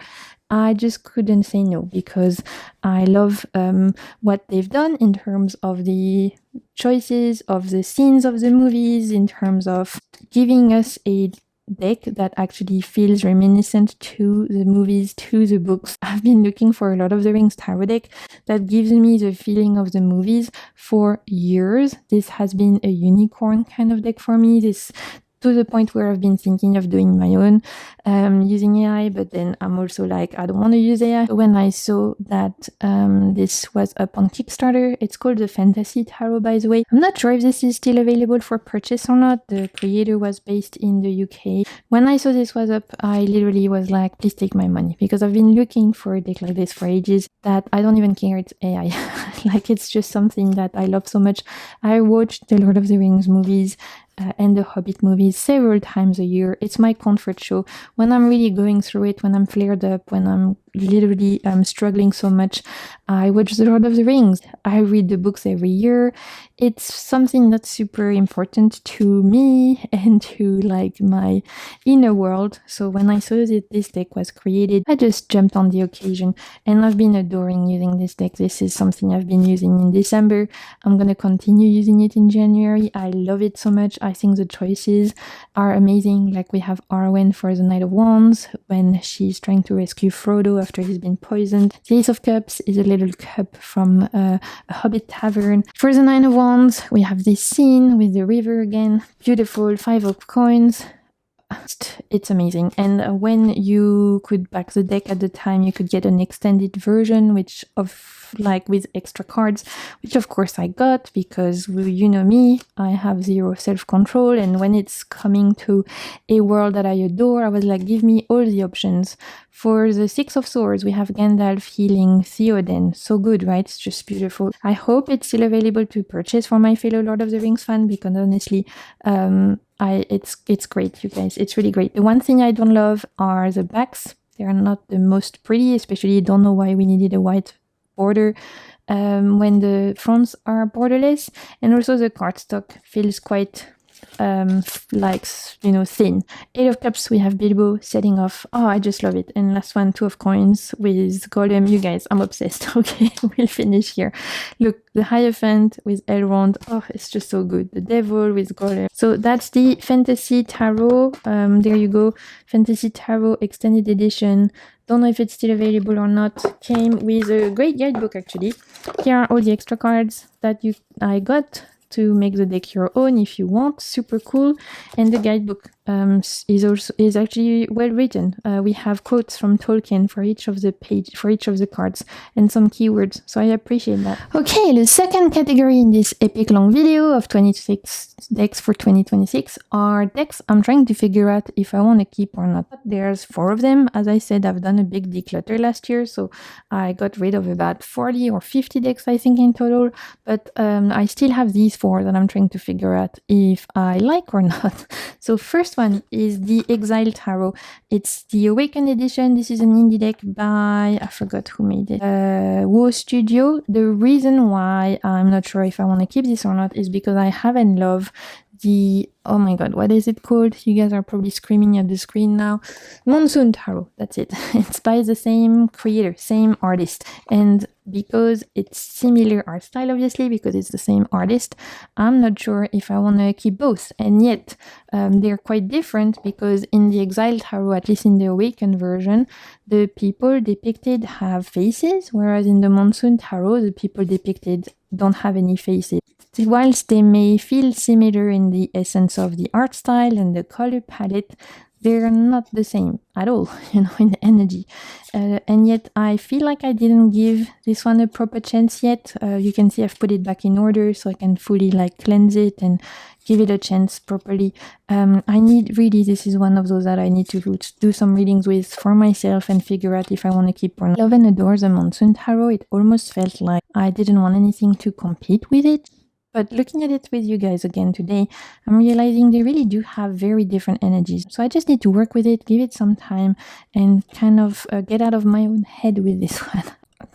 I just couldn't say no, because I love what they've done in terms of the choices of the scenes of the movies, in terms of giving us a deck that actually feels reminiscent to the movies, to the books. I've been looking for a Lord of the Rings tarot deck that gives me the feeling of the movies for years. This has been a unicorn kind of deck for me. This to the point where I've been thinking of doing my own using AI, but then I'm also like, I don't want to use AI. When I saw that this was up on Kickstarter, it's called the Fantasy Tarot, by the way. I'm not sure if this is still available for purchase or not. The creator was based in the UK. When I saw this was up, I literally was like, please take my money, because I've been looking for a deck like this for ages that I don't even care it's AI. Like, it's just something that I love so much. I watched the Lord of the Rings movies and the Hobbit movies several times a year. It's my comfort show. When I'm really going through it, when I'm flared up, when I'm literally struggling so much, I watch The Lord of the Rings. I read the books every year. It's something that's super important to me and to like my inner world. So when I saw that this deck was created, I just jumped on the occasion, and I've been adoring using this deck. This is something I've been using in December. I'm going to continue using it in January. I love it so much. I think the choices are amazing. Like we have Arwen for the Knight of Wands when she's trying to rescue Frodo after he's been poisoned. The Ace of Cups is a little cup from a Hobbit tavern. For the Nine of Wands, we have this scene with the river again. Beautiful. 5 of coins. It's amazing. And when you could back the deck at the time, you could get an extended version, which of like with extra cards, which of course I got because you know me, I have zero self-control, and when it's coming to a world that I adore, I was like, give me all the options. For the 6 of Swords, we have Gandalf healing Theoden. So good, right? It's just beautiful. I hope it's still available to purchase for my fellow Lord of the Rings fan, because honestly, it's great, you guys. It's really great. The one thing I don't love are the backs. They are not the most pretty, especially don't know why we needed a white border when the fronts are borderless, and also the cardstock feels quite like, you know, thin. 8 of Cups, we have Bilbo setting off. Oh, I just love it. And last one, 2 of Coins with Gollum. You guys, I'm obsessed. Okay, we'll finish here. Look, the Hierophant with Elrond. Oh, it's just so good. The Devil with Gollum. So that's the Fantasy Tarot. There you go. Fantasy Tarot Extended Edition. Don't know if it's still available or not. Came with a great guidebook, actually. Here are all the extra cards that I got to make the deck your own if you want. Super cool. And the guidebook is actually well written. We have quotes from Tolkien for each of the cards, and some keywords, so I appreciate that. Okay, the second category in this epic long video of 26 decks for 2026 are decks I'm trying to figure out if I want to keep or not. There's 4 of them. As I said, I've done a big declutter last year, so I got rid of about 40 or 50 decks, I think, in total, but I still have these 4 that I'm trying to figure out if I like or not. So first one is the Exile Tarot. It's the Awaken edition. This is an indie deck by, I forgot who made it, Wo Studio. The reason why I'm not sure if I want to keep this or not is because I haven't loved the, oh my god, what is it called? You guys are probably screaming at the screen now. Monsoon Tarot, that's it. It's by the same creator, same artist. And because it's similar art style, obviously, because it's the same artist, I'm not sure if I want to keep both. And yet, they're quite different, because in the Exile Tarot, at least in the Awakened version, the people depicted have faces, whereas in the Monsoon Tarot, the people depicted don't have any faces. Whilst they may feel similar in the essence of the art style and the color palette, they're not the same at all, you know, in the energy. And yet I feel like I didn't give this one a proper chance yet. You can see I've put it back in order so I can fully like cleanse it and give it a chance properly. This is one of those that I need to do some readings with for myself and figure out if I want to keep or not. Love and adore the Monsoon Tarot. It almost felt like I didn't want anything to compete with it. But looking at it with you guys again today, I'm realizing they really do have very different energies. So I just need to work with it, give it some time, and kind of get out of my own head with this one.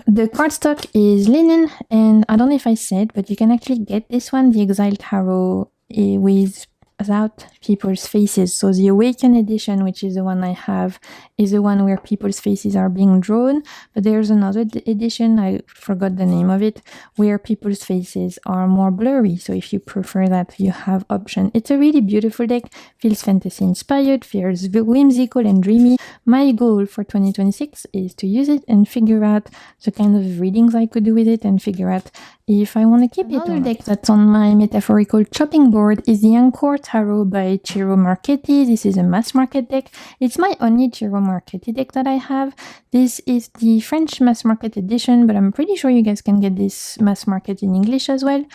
The cardstock is linen, and I don't know if I said, but you can actually get this one, the Exile Tarot, without people's faces. So the Awaken edition, which is the one I have, is the one where people's faces are being drawn, but there's another edition, I forgot the name of it, where people's faces are more blurry. So if you prefer that, you have option. It's a really beautiful deck, feels fantasy inspired, feels whimsical and dreamy. My goal for 2026 is to use it and figure out the kind of readings I could do with it and figure out if I want to keep it. Another deck that's on my metaphorical chopping board is the Encore Tarot by Ciro Marchetti. This is a mass market deck. It's my only Ciro Marchetti deck that I have. This is the French mass market edition, but I'm pretty sure you guys can get this mass market in English as well.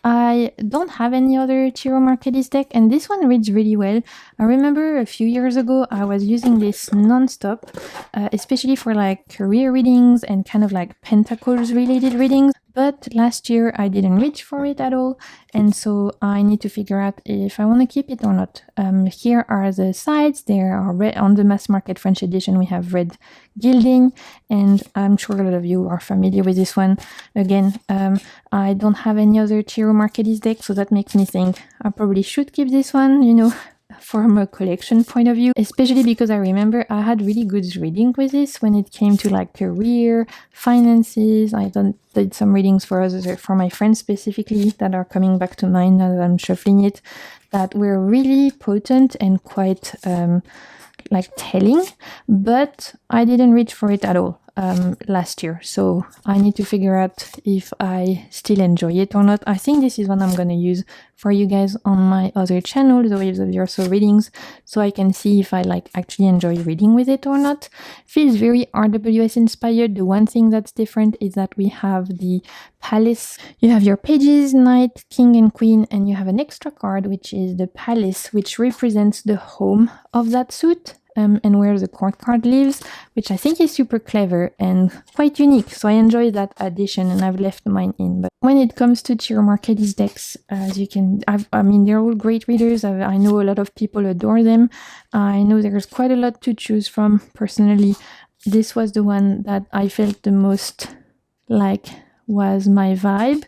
I don't have any other Ciro Marchetti's deck, and this one reads really well. I remember a few years ago I was using this non-stop, especially for like career readings and kind of like pentacles related readings. But last year I didn't reach for it at all, and so I need to figure out if I want to keep it or not. Here are the sides. There are red on the mass market French edition. We have red gilding, and I'm sure a lot of you are familiar with this one. Again, I don't have any other Tarot Marketis deck, so that makes me think I probably should keep this one, you know, from a collection point of view, especially because I remember I had really good reading with this when it came to like career, finances. I did some readings for others, for my friends specifically, that are coming back to mind now that I'm shuffling it, that were really potent and quite like telling, but I didn't reach for it at all last year, so I need to figure out if I still enjoy it or not. I think this is one I'm gonna use for you guys on my other channel, the Waves of Your Soul readings, so I can see if I like actually enjoy reading with it or not. Feels very RWS inspired. The one thing that's different is that we have the Palace. You have your pages, Knight, King and Queen, and you have an extra card which is the Palace, which represents the home of that suit. And where the court card lives, which I think is super clever and quite unique. So I enjoy that addition, and I've left mine in. But when it comes to Tarot Marketis decks, as you can, I mean, they're all great readers. I know a lot of people adore them. I know there's quite a lot to choose from. Personally, this was the one that I felt the most like was my vibe.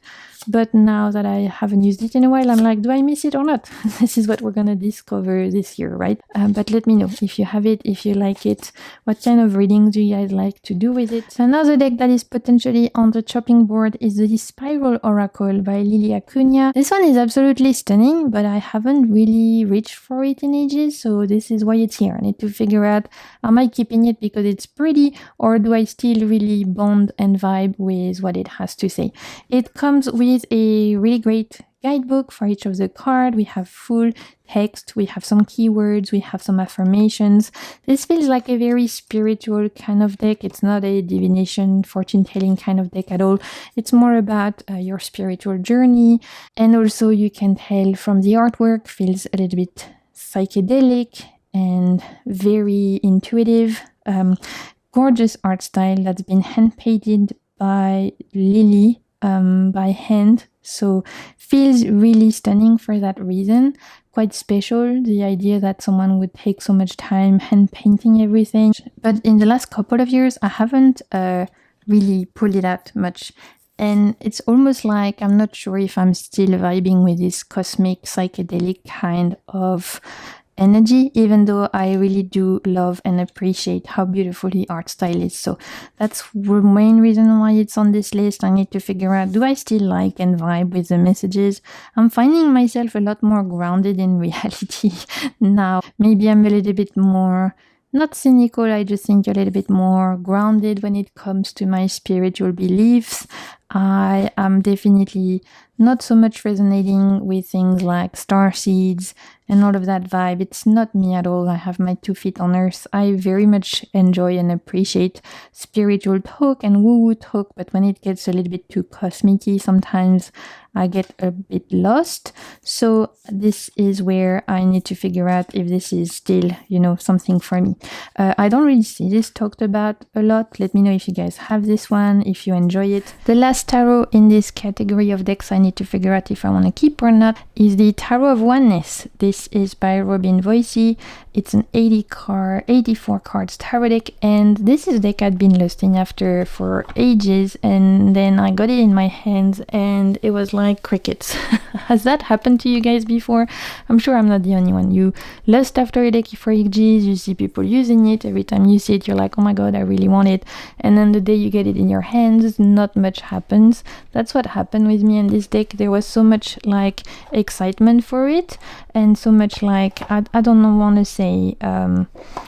But now that I haven't used it in a while, I'm like, do I miss it or not? This is what we're gonna discover this year, right? But let me know if you have it, if you like it, what kind of readings do you guys like to do with it. Another deck that is potentially on the chopping board is the Spiral Oracle by Lily Acuna. This one is absolutely stunning, but I haven't really reached for it in ages, so this is why it's here. I need to figure out, am I keeping it because it's pretty, or do I still really bond and vibe with what it has to say? It comes with a really great guidebook for each of the cards. We have full text, we have some keywords, we have some affirmations. This feels like a very spiritual kind of deck. It's not a divination, fortune-telling kind of deck at all. It's more about your spiritual journey, and also you can tell from the artwork, feels a little bit psychedelic and very intuitive. Gorgeous art style that's been hand-painted by Lily by hand, so feels really stunning for that reason. Quite special, the idea that someone would take so much time hand painting everything. But in the last couple of years I haven't really pulled it out much, and it's almost like I'm not sure if I'm still vibing with this cosmic psychedelic kind of energy, even though I really do love and appreciate how beautiful the art style is. So that's the main reason why it's on this list. I need to figure out, do I still like and vibe with the messages? I'm finding myself a lot more grounded in reality now. Maybe I'm a little bit more, not cynical, I just think a little bit more grounded when it comes to my spiritual beliefs. I am definitely not so much resonating with things like star seeds and all of that vibe. It's not me at all. I have my 2 feet on earth. I very much enjoy and appreciate spiritual talk and woo-woo talk, but when it gets a little bit too cosmic-y, sometimes I get a bit lost. So this is where I need to figure out if this is still, you know, something for me. I don't really see this talked about a lot. Let me know if you guys have this one, if you enjoy it. The last tarot in this category of decks I need to figure out if I want to keep or not is the Tarot of Oneness. This is by Robin Voisey. It's an 84 cards tarot deck, and this is a deck I'd been lusting after for ages, and then I got it in my hands and it was like crickets. Has that happened to you guys before? I'm sure I'm not the only one. You lust after a deck for ages, you see people using it, every time you see it you're like, oh my god, I really want it, and then the day you get it in your hands, not much happens. That's what happened with me in this deck. There was so much like excitement for it, and so much like, I don't want to say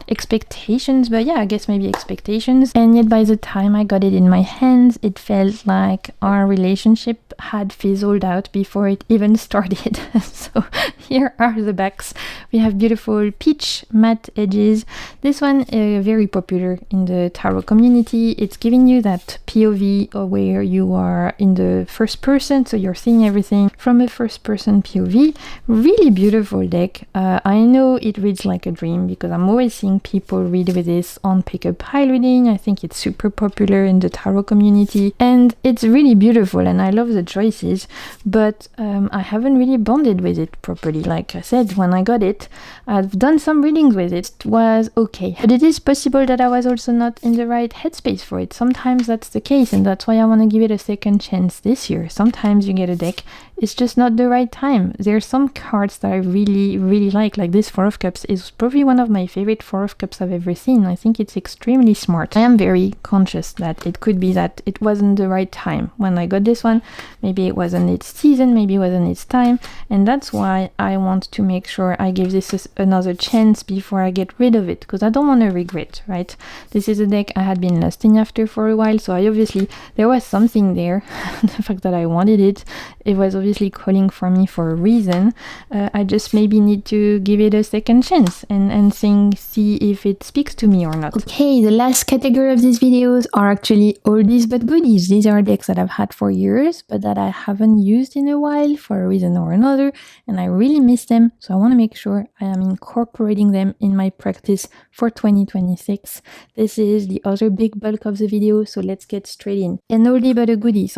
expectations, but yeah, I guess maybe expectations. And yet by the time I got it in my hands, it felt like our relationship had fizzled out before it even started. So Here are the backs. We have beautiful peach matte edges. This one is very popular in the tarot community. It's giving you that POV where you are in the first person, so you're seeing everything from a first person POV. Really beautiful deck. I know it reads like a dream because I'm always seeing people read with this on pick-up pile reading. I think it's super popular in the tarot community and it's really beautiful and I love the choices, but I haven't really bonded with it properly. Like I said, when I got it, I've done some readings with it. It was okay, but it is possible that I was also not in the right headspace for it. Sometimes that's the case, and that's why I want to give it a second chance this year. Sometimes you get a deck, it's just not the right time. There's some cards that I really like this Four of Cups is probably one of my favorite Four of Cups I've ever seen. I think it's extremely smart. I am very conscious that it could be that it wasn't the right time when I got this one. Maybe it wasn't its season, maybe it wasn't its time, and that's why I want to make sure I give this another chance before I get rid of it, because I don't want to regret, right? This is a deck I had been lusting after for a while, so I obviously, there was something there. The fact that I wanted it, it was obviously calling for me for a reason. I just maybe need to give it a second chance and see if it speaks to me or not. Okay, the last category of these videos are actually oldies but goodies. These are decks that I've had for years, but that I haven't used in a while for a reason or another, and I really miss them, so I want to make sure I am incorporating them in my practice for 2026. This is the other big bulk of the video, so let's get straight in. An oldie but a goodie,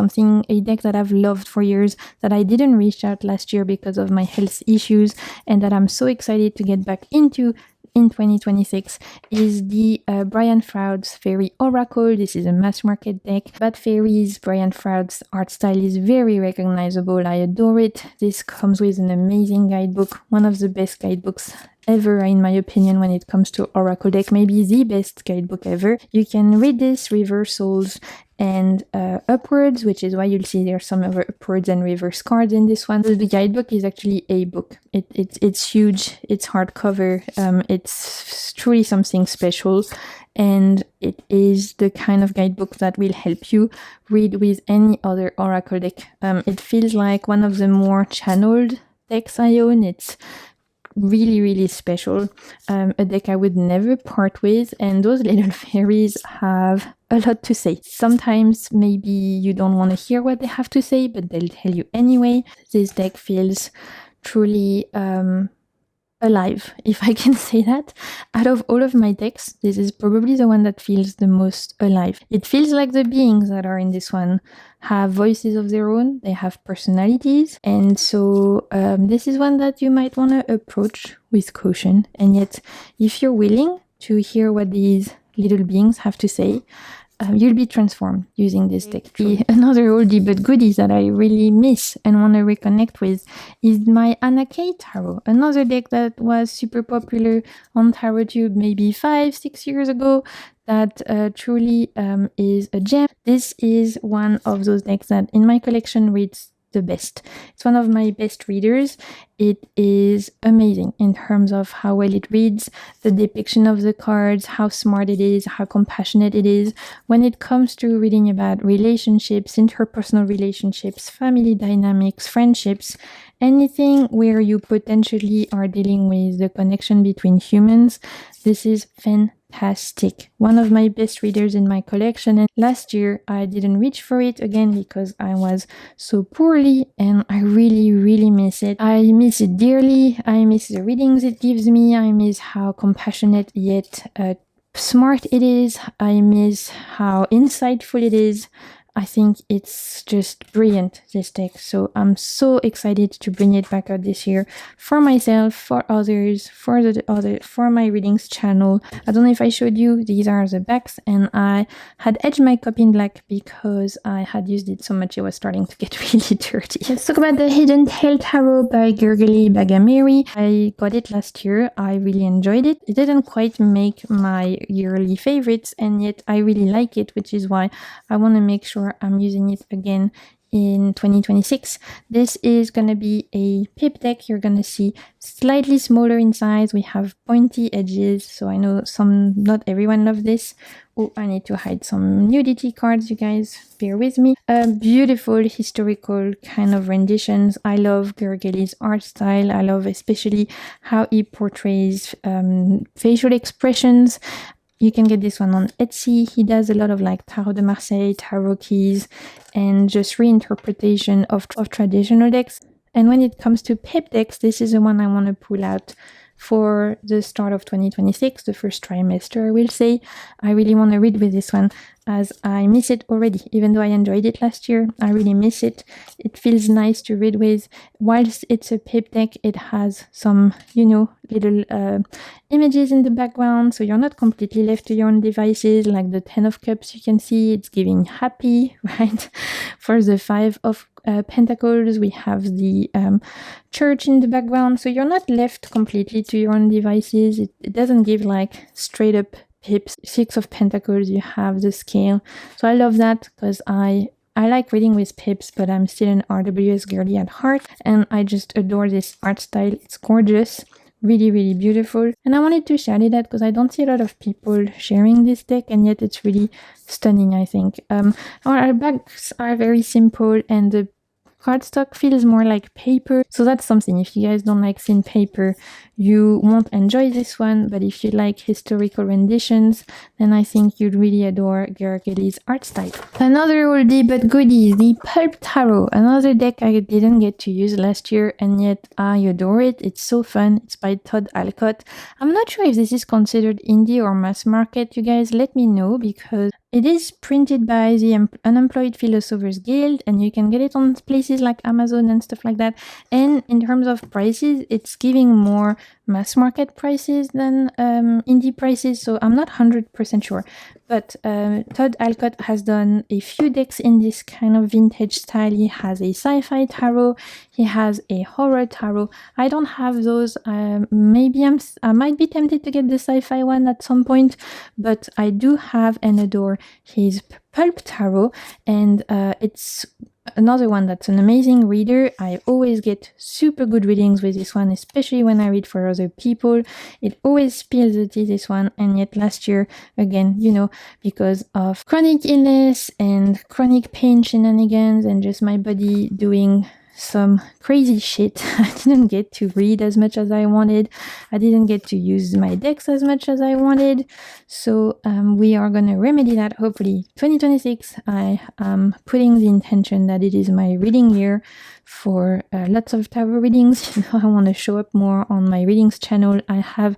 a deck that I've loved for years, that I didn't reach out last year because of my health issues, and that I'm so excited to get back into in 2026 is the Brian Froud's Fairy Oracle. This is a mass market deck, but fairies, Brian Froud's art style is very recognizable. I adore it. This comes with an amazing guidebook, one of the best guidebooks ever in my opinion when it comes to Oracle deck, maybe the best guidebook ever. You can read this reversals and upwards, which is why you'll see there are some other upwards and reverse cards in this one. The guidebook is actually a book. It's huge, it's hardcover, it's truly something special, and it is the kind of guidebook that will help you read with any other Oracle deck. It feels like one of the more channeled decks I own. It's really special, a deck I would never part with, and those little fairies have a lot to say. Sometimes maybe you don't want to hear what they have to say, but they'll tell you anyway. This deck feels truly alive, if I can say that. Out of all of my decks, this is probably the one that feels the most alive. It feels like the beings that are in this one have voices of their own, they have personalities, and so this is one that you might want to approach with caution, and yet if you're willing to hear what these little beings have to say, you'll be transformed using this deck. Another oldie but goodie that I really miss and want to reconnect with is my Anna Kay Tarot, another deck that was super popular on tarotube maybe 5-6 years ago, that truly is a gem. This is one of those decks that in my collection reads the best. It's one of my best readers. It is amazing in terms of how well it reads, the depiction of the cards, how smart it is, how compassionate it is. When it comes to reading about relationships, interpersonal relationships, family dynamics, friendships, anything where you potentially are dealing with the connection between humans, this is fantastic. One of my best readers in my collection, and last year I didn't reach for it again because I was so poorly, and I really miss it. I miss it dearly. I miss the readings it gives me. I miss how compassionate yet smart it is. I miss how insightful it is. I think it's just brilliant, this deck. So I'm so excited to bring it back out this year for myself, for others, for my readings channel. I don't know if I showed you, these are the backs, and I had edged my cup in black because I had used it so much it was starting to get really dirty. Let's talk about the Hidden Tail Tarot by Gurgly Bagamary. I got it last year. I really enjoyed it. It didn't quite make my yearly favorites, and yet I really like it, which is why I want to make sure I'm using it again in 2026. This is going to be a pip deck. You're going to see slightly smaller in size. We have pointy edges, so I know not everyone loves this. Oh, I need to hide some nudity cards, you guys. Bear with me. Beautiful historical kind of renditions. I love Gergely's art style. I love especially how he portrays facial expressions. You can get this one on Etsy. He does a lot of like Tarot de Marseille, tarot keys, and just reinterpretation of traditional decks. And when it comes to pip decks, this is the one I want to pull out for the start of 2026, the first trimester, I will say. I really want to read with this one as I miss it already. Even though I enjoyed it last year, I really miss it. It feels nice to read with. Whilst it's a pip deck, it has some, little images in the background, so you're not completely left to your own devices. Like the 10 of Cups, you can see it's giving happy, right? For the 5 of Pentacles, we have the church in the background, so you're not left completely to your own devices. It doesn't give like straight up pips. 6 of Pentacles, you have the scale, so I love that because I like reading with pips, but I'm still an RWS girly at heart, and I just adore this art style. It's gorgeous, really, really beautiful, and I wanted to share that because I don't see a lot of people sharing this deck, and yet it's really stunning, I think. Our backs are very simple, and the cardstock feels more like paper, so that's something. If you guys don't like thin paper, you won't enjoy this one, but if you like historical renditions, then I think you'd really adore Gergely's art style. Another oldie but goodie, the Pulp Tarot, another deck I didn't get to use last year, and yet I adore it. It's so fun. It's by Todd Alcott. I'm not sure if this is considered indie or mass market. You guys let me know, because it is printed by the Unemployed Philosophers Guild, and you can get it on places like Amazon and stuff like that. And in terms of prices, it's giving more mass market prices than indie prices, so I'm not 100% sure. But Todd Alcott has done a few decks in this kind of vintage style. He has a sci-fi tarot, he has a horror tarot. I don't have those. Maybe I might be tempted to get the sci-fi one at some point, but I do have and adore his Pulp Tarot, and it's another one that's an amazing reader. I always get super good readings with this one, especially when I read for other people. It always spills the tea, this one, and yet last year, again, because of chronic illness and chronic pain shenanigans and just my body doing some crazy shit, I didn't get to read as much as I wanted. I didn't get to use my decks as much as I wanted. So we are going to remedy that, hopefully. 2026, I am putting the intention that it is my reading year for lots of tarot readings. I want to show up more on my readings channel. I have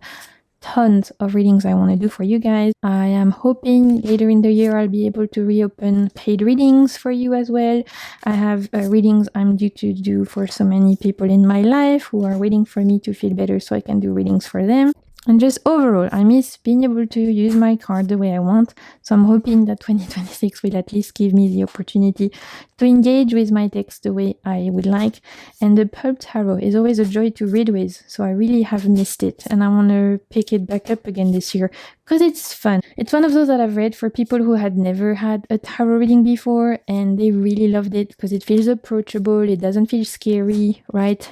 tons of readings I want to do for you guys. I am hoping later in the year I'll be able to reopen paid readings for you as well. I have readings I'm due to do for so many people in my life who are waiting for me to feel better so I can do readings for them. And just overall, I miss being able to use my card the way I want. So I'm hoping that 2026 will at least give me the opportunity to engage with my decks the way I would like. And the Pulp Tarot is always a joy to read with, so I really have missed it. And I want to pick it back up again this year because it's fun. It's one of those that I've read for people who had never had a tarot reading before, and they really loved it because it feels approachable. It doesn't feel scary, right?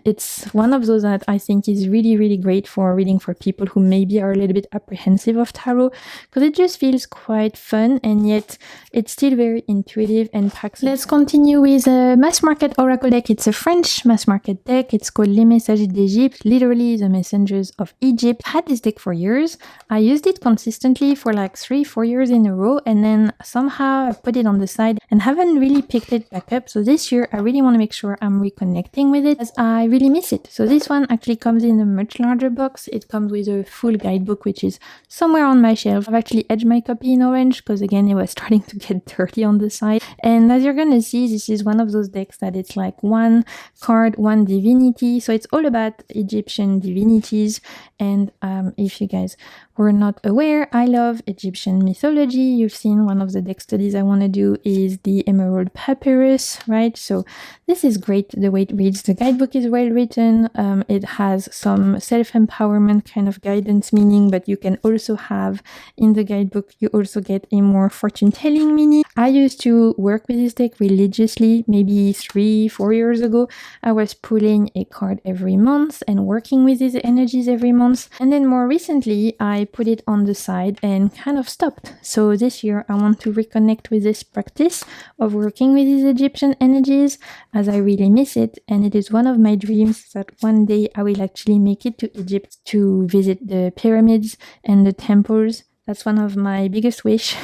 It's one of those that I think is really, really great for reading for people who maybe are a little bit apprehensive of tarot, because it just feels quite fun, and yet it's still very intuitive and packs. Let's continue with a mass market oracle deck. It's a French mass market deck. It's called Les Messages d'Égypte, literally the messengers of Egypt. I had this deck for years. I used it consistently for like 3-4 years in a row, and then somehow I put it on the side and haven't really picked it back up. So this year I really want to make sure I'm reconnecting with it, as I really miss it. So this one actually comes in a much larger box. It comes with a full guidebook, which is somewhere on my shelf. I've actually edged my copy in orange because again it was starting to get dirty on the side. And as you're gonna see, this is one of those decks that it's like one card, one divinity. So it's all about Egyptian divinities. And if you guys were not aware, I love Egyptian mythology. You've seen one of the deck studies I want to do is the Emerald Papyrus, right? So this is great the way it reads. The guidebook is well written. It has some self-empowerment kind of guidance meaning, but you can also have in the guidebook, you also get a more fortune-telling meaning. I used to work with this deck religiously, maybe 3-4 years ago. I was pulling a card every month and working with these energies every month. And then more recently, I put it on the side and kind of stopped. So this year, I want to reconnect with this practice of working with these Egyptian energies, as I really miss it. And it is one of my dreams that one day I will actually make it to Egypt to visit the pyramids and the temples. That's one of my biggest wish.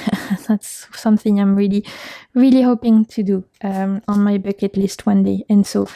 That's something I'm really, really hoping to do on my bucket list one day. And so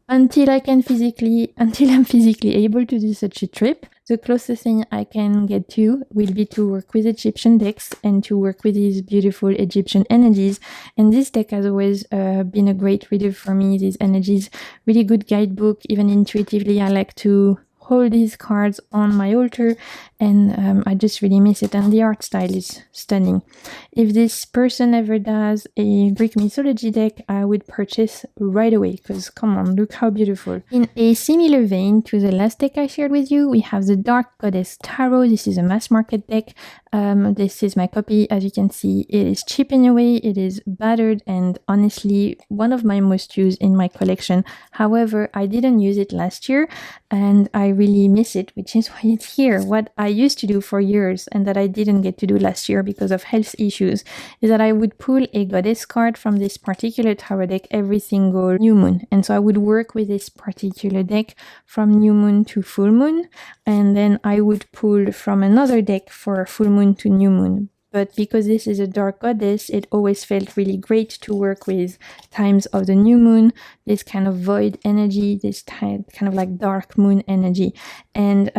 until I'm physically able to do such a trip, the closest thing I can get to will be to work with Egyptian decks and to work with these beautiful Egyptian energies. And this deck has always been a great reader for me. These energies, really good guidebook. Even intuitively, I like to hold these cards on my altar, and I just really miss it. And the art style is stunning. If this person ever does a Greek mythology deck, I would purchase right away, because come on, look how beautiful. In a similar vein to the last deck I shared with you, we have the Dark Goddess Tarot. This is a mass market deck. This is my copy. As you can see, it is chipping away, it is battered, and honestly, one of my most used in my collection. However, I didn't use it last year, and I really miss it, which is why it's here. What I used to do for years and that I didn't get to do last year because of health issues is that I would pull a goddess card from this particular tarot deck every single new moon. And so I would work with this particular deck from new moon to full moon, and then I would pull from another deck for full moon to new moon. But because this is a dark goddess, it always felt really great to work with times of the new moon, this kind of void energy, this kind of like dark moon energy. And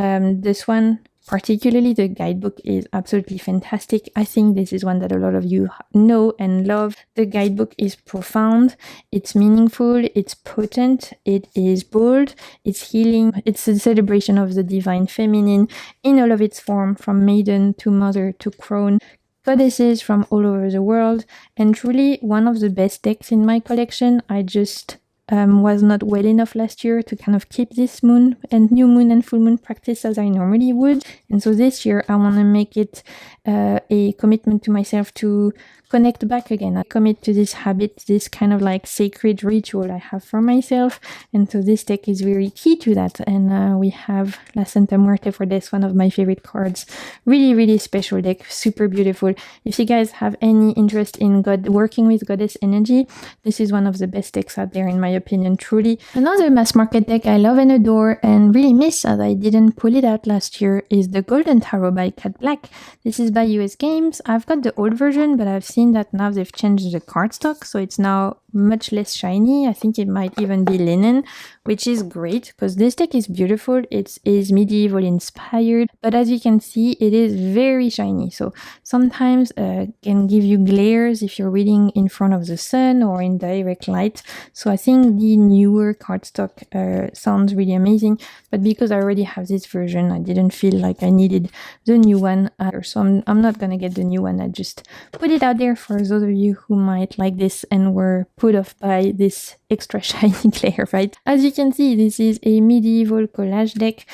this one, particularly the guidebook, is absolutely fantastic. I think this is one that a lot of you know and love. The guidebook is profound, it's meaningful, it's potent, it is bold, it's healing, it's a celebration of the divine feminine in all of its form, from maiden to mother to crone. Goddesses from all over the world, and truly one of the best decks in my collection. I just was not well enough last year to kind of keep this moon and new moon and full moon practice as I normally would. And so this year I want to make it a commitment to myself to connect back again. I commit to this habit, this kind of like sacred ritual I have for myself. And so this deck is very key to that. And we have La Santa Muerte for this, one of my favorite cards. Really, really special deck, super beautiful. If you guys have any interest in working with goddess energy, this is one of the best decks out there in my opinion, truly. Another mass market deck I love and adore and really miss as I didn't pull it out last year is the Golden Tarot by Cat Black. This is by US Games. I've got the old version, but I've seen that now they've changed the cardstock, so it's now much less shiny. I think it might even be linen, which is great because this deck is beautiful. It is medieval inspired, but as you can see, it is very shiny. So sometimes can give you glares if you're reading in front of the sun or in direct light. So I think the newer cardstock sounds really amazing, but because I already have this version, I didn't feel like I needed the new one. So I'm not gonna get the new one. I just put it out there for those of you who might like this and were put off by this extra shiny glare, right? As you can see, this is a medieval collage deck.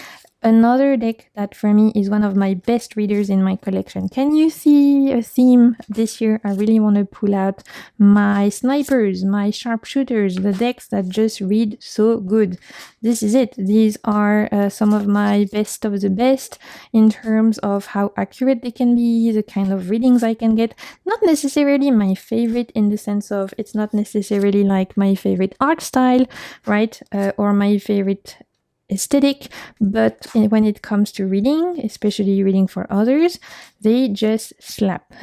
Another deck that for me is one of my best readers in my collection. Can you see a theme this year? I really want to pull out my snipers, my sharpshooters, the decks that just read so good. This is it. These are some of my best of the best in terms of how accurate they can be, the kind of readings I can get. Not necessarily my favorite in the sense of it's not necessarily like my favorite art style, right? Or my favorite aesthetic, but when it comes to reading, especially reading for others, they just slap.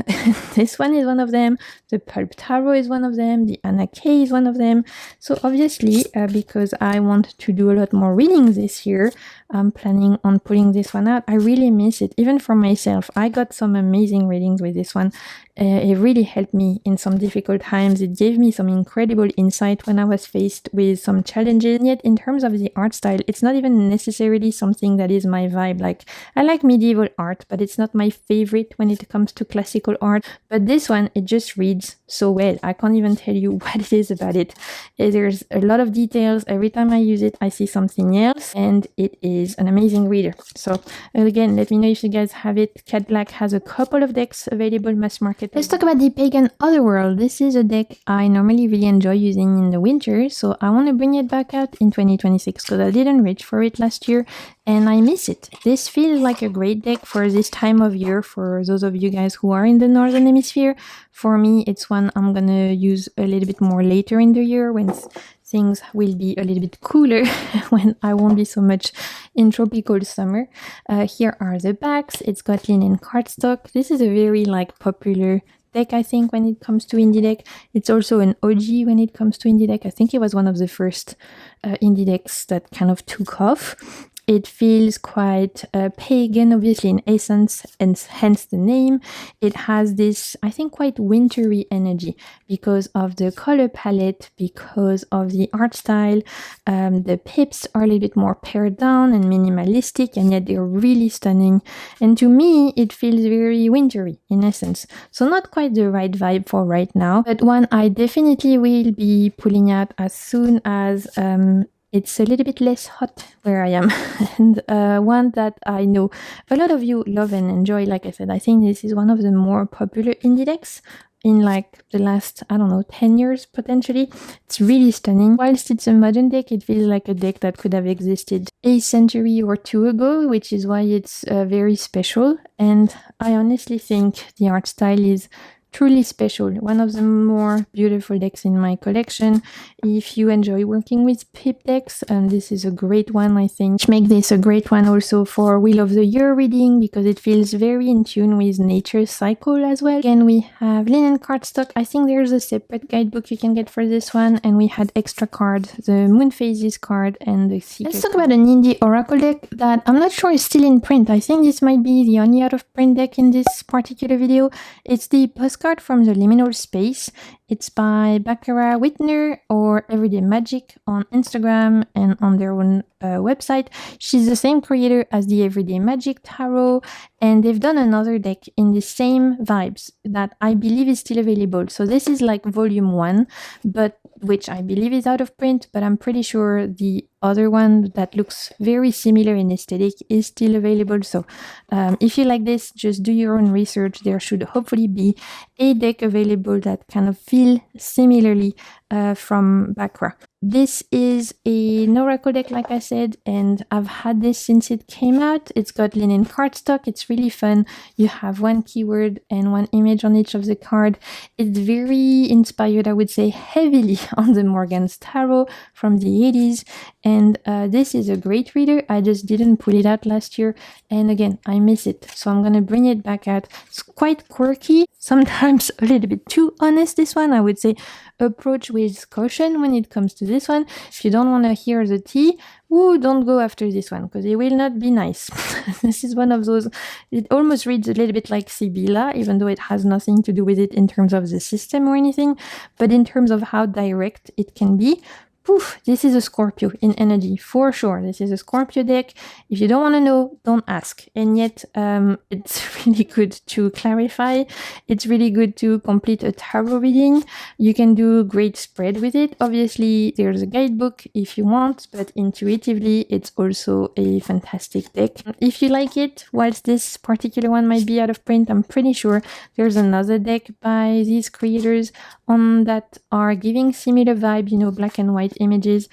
This one is one of them, the Pulp Tarot is one of them, the Anna Kay is one of them. So obviously, because I want to do a lot more readings this year, I'm planning on pulling this one out. I really miss it, even for myself. I got some amazing readings with this one. It really helped me in some difficult times. It gave me some incredible insight when I was faced with some challenges. And yet, in terms of the art style, it's not even necessarily something that is my vibe. Like, I like medieval art, but it's not my favorite when it comes to classical art. But this one, it just reads so well. I can't even tell you what it is about it. There's a lot of details. Every time I use it, I see something else, and it is an amazing reader. So again, let me know if you guys have it. Cat Black has a couple of decks available mass market. Let's talk about the Pagan Otherworld. This is a deck I normally really enjoy using in the winter, so I want to bring it back out in 2026 because I didn't reach for it last year and I miss it. This feels like a great deck for this time of year for those of you guys who are in the Northern Hemisphere. For me, it's one I'm gonna use a little bit more later in the year when things will be a little bit cooler, when I won't be so much in tropical summer. Here are the backs. It's got linen cardstock. This is a very popular deck, I think, when it comes to indie deck. It's also an OG when it comes to indie deck. I think it was one of the first indie decks that kind of took off. It feels quite pagan, obviously, in essence, and hence the name. It has this, I think, quite wintry energy because of the color palette, because of the art style. The pips are a little bit more pared down and minimalistic, and yet they're really stunning. And to me, it feels very wintry, in essence. So not quite the right vibe for right now, but one I definitely will be pulling out as soon as it's a little bit less hot where I am. And one that I know a lot of you love and enjoy. Like I said, I think this is one of the more popular indie decks in the last, 10 years potentially. It's really stunning. Whilst it's a modern deck, it feels like a deck that could have existed a century or two ago, which is why it's very special. And I honestly think the art style is truly special. One of the more beautiful decks in my collection. If you enjoy working with pip decks, this is a great one, I think. Make this a great one also for Wheel of the Year reading because it feels very in tune with nature's cycle as well. Again, we have linen cardstock. I think there's a separate guidebook you can get for this one, and we had extra cards, the Moon Phases card and the Seeker. Let's talk about an indie oracle deck that I'm not sure is still in print. I think this might be the only out of print deck in this particular video. It's the postcard from the Liminal Space. It's by Baccarat Whitner or Everyday Magic on Instagram and on their own website. She's the same creator as the Everyday Magic Tarot, and they've done another deck in the same vibes that I believe is still available. So this is like volume 1, but which I believe is out of print, but I'm pretty sure the other one that looks very similar in aesthetic is still available. So if you like this, just do your own research. There should hopefully be a deck available that kind of feel similarly from Baccarat. This is an oracle deck, like I said, and I've had this since it came out. It's got linen cardstock. It's really fun. You have one keyword and one image on each of the card. It's very inspired, I would say, heavily on the Morgan's Tarot from the 80s. And this is a great reader. I just didn't pull it out last year. And again, I miss it. So I'm going to bring it back out. It's quite quirky, sometimes a little bit too honest, this one. I would say approach with caution when it comes to this one. If you don't want to hear the tea, don't go after this one because it will not be nice. This is one of those, it almost reads a little bit like Sibylla, even though it has nothing to do with it in terms of the system or anything, but in terms of how direct it can be. Poof, this is a Scorpio in energy, for sure. This is a Scorpio deck. If you don't want to know, don't ask. And yet, it's really good to clarify. It's really good to complete a tarot reading. You can do great spread with it. Obviously, there's a guidebook if you want, but intuitively, it's also a fantastic deck. If you like it, whilst this particular one might be out of print, I'm pretty sure there's another deck by these creators on that are giving similar vibe, black and white images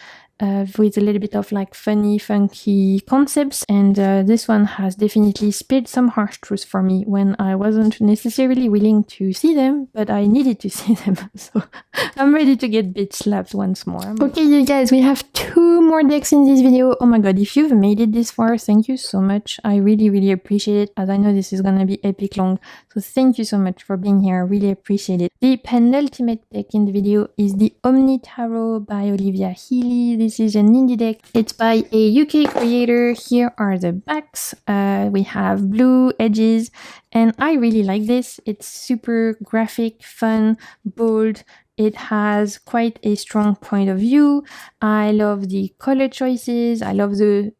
with a little bit of funny, funky concepts. And this one has definitely spilled some harsh truths for me when I wasn't necessarily willing to see them, but I needed to see them. So I'm ready to get bitch slapped once more. Okay, you guys, we have 2 more decks in this video. Oh my god, if you've made it this far, thank you so much. I really, really appreciate it, as I know this is gonna be epic long. So thank you so much for being here. I really appreciate it. The penultimate deck in the video is the Omni Tarot by Olivia Healy. This This is an indie deck. It's by a UK creator. Here are the backs. We have blue edges, and I really like this. It's super graphic, fun, bold. It has quite a strong point of view. I love the color choices. I love the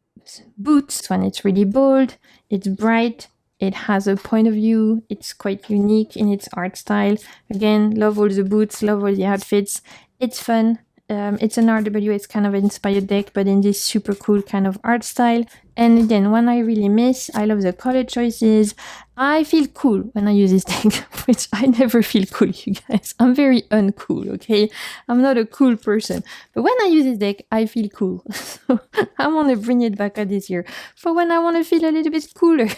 boots when it's really bold. It's bright. It has a point of view. It's quite unique in its art style. Again, love all the boots, love all the outfits. It's fun. It's an RW, it's kind of an inspired deck, but in this super cool kind of art style. And again, one I really miss, I love the color choices. I feel cool when I use this deck, which I never feel cool, you guys. I'm very uncool, okay? I'm not a cool person. But when I use this deck, I feel cool. So I want to bring it back this year for when I want to feel a little bit cooler.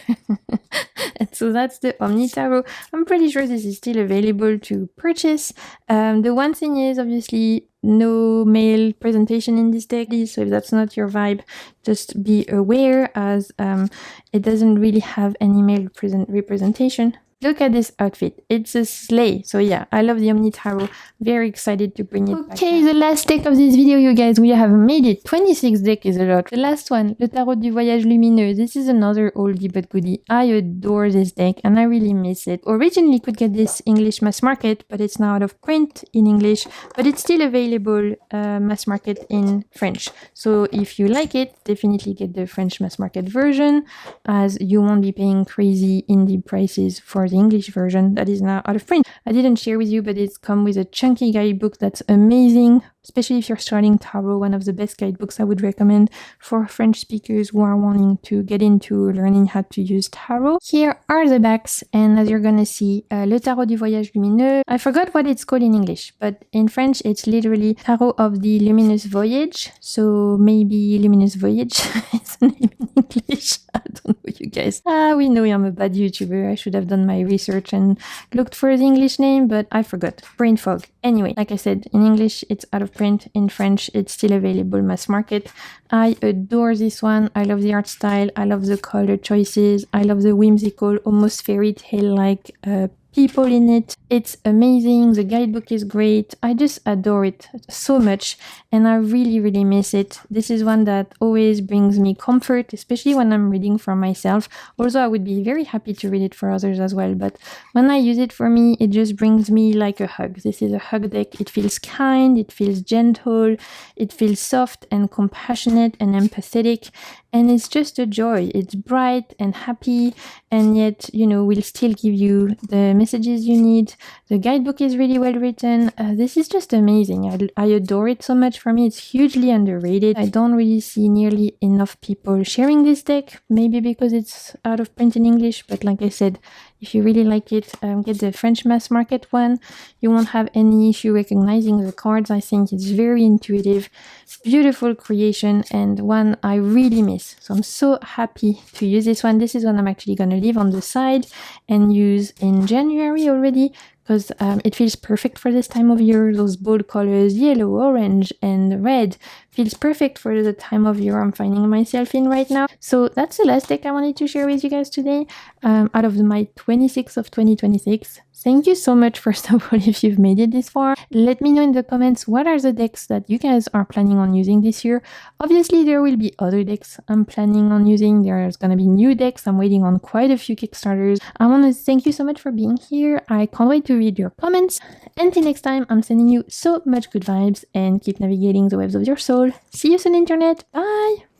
And so that's the Omni Tarot. I'm pretty sure this is still available to purchase. The one thing is, obviously, no male presentation in this deck, so if that's not your vibe, just be aware, as it doesn't really have any male representation. Look at this outfit. It's a sleigh. So yeah, I love the Omni Tarot. Very excited to bring it back. Okay, the last deck of this video, you guys. We have made it. 26 deck is a lot. The last one, le Tarot du Voyage Lumineux. This is another oldie but goodie. I adore this deck and I really miss it. Originally could get this English mass market, but it's now out of print in English, but it's still available mass market in French. So if you like it, definitely get the French mass market version, as you won't be paying crazy indie prices for the English version that is now out of print. I didn't share with you, but it's come with a chunky guidebook that's amazing, especially if you're starting tarot. One of the best guidebooks I would recommend for French speakers who are wanting to get into learning how to use tarot. Here are the backs, and as you're gonna see, le Tarot du Voyage Lumineux. I forgot what it's called in English, but in French it's literally Tarot of the Luminous Voyage. So maybe Luminous Voyage is the name in English. I don't know, you guys. We know I'm a bad YouTuber. I should have done my research and looked for the English name, but I forgot. Brain fog. Anyway, like I said, in English it's out of print. In French it's still available mass market. I adore this one. I love the art style. I love the color choices. I love the whimsical, almost fairy tale like people in it. It's amazing. The guidebook is great. I just adore it so much, and I really, really miss it. This is one that always brings me comfort, especially when I'm reading for myself. Also, I would be very happy to read it for others as well, but when I use it for me, it just brings me like a hug. This is a hug deck. It feels kind, it feels gentle, it feels soft and compassionate and empathetic, and it's just a joy. It's bright and happy, and yet, you know, will still give you the messages you need. The guidebook is really well written. This is just amazing. I adore it so much. For me, it's hugely underrated. I don't really see nearly enough people sharing this deck, maybe because it's out of print in English, but like I said, if you really like it, get the French mass market one. You won't have any issue recognizing the cards. I think it's very intuitive, beautiful creation, and one I really miss. So I'm so happy to use this one. This is one I'm actually going to leave on the side and use in January already, because it feels perfect for this time of year. Those bold colors, yellow, orange, and red, feels perfect for the time of year I'm finding myself in right now. So that's the last deck I wanted to share with you guys today, out of my 26 of 2026. Thank you so much, first of all, if you've made it this far. Let me know in the comments what are the decks that you guys are planning on using this year. Obviously, there will be other decks I'm planning on using. There's going to be new decks. I'm waiting on quite a few Kickstarters. I want to thank you so much for being here. I can't wait to read your comments. Until next time, I'm sending you so much good vibes and keep navigating the webs of your soul. See you soon, Internet. Bye!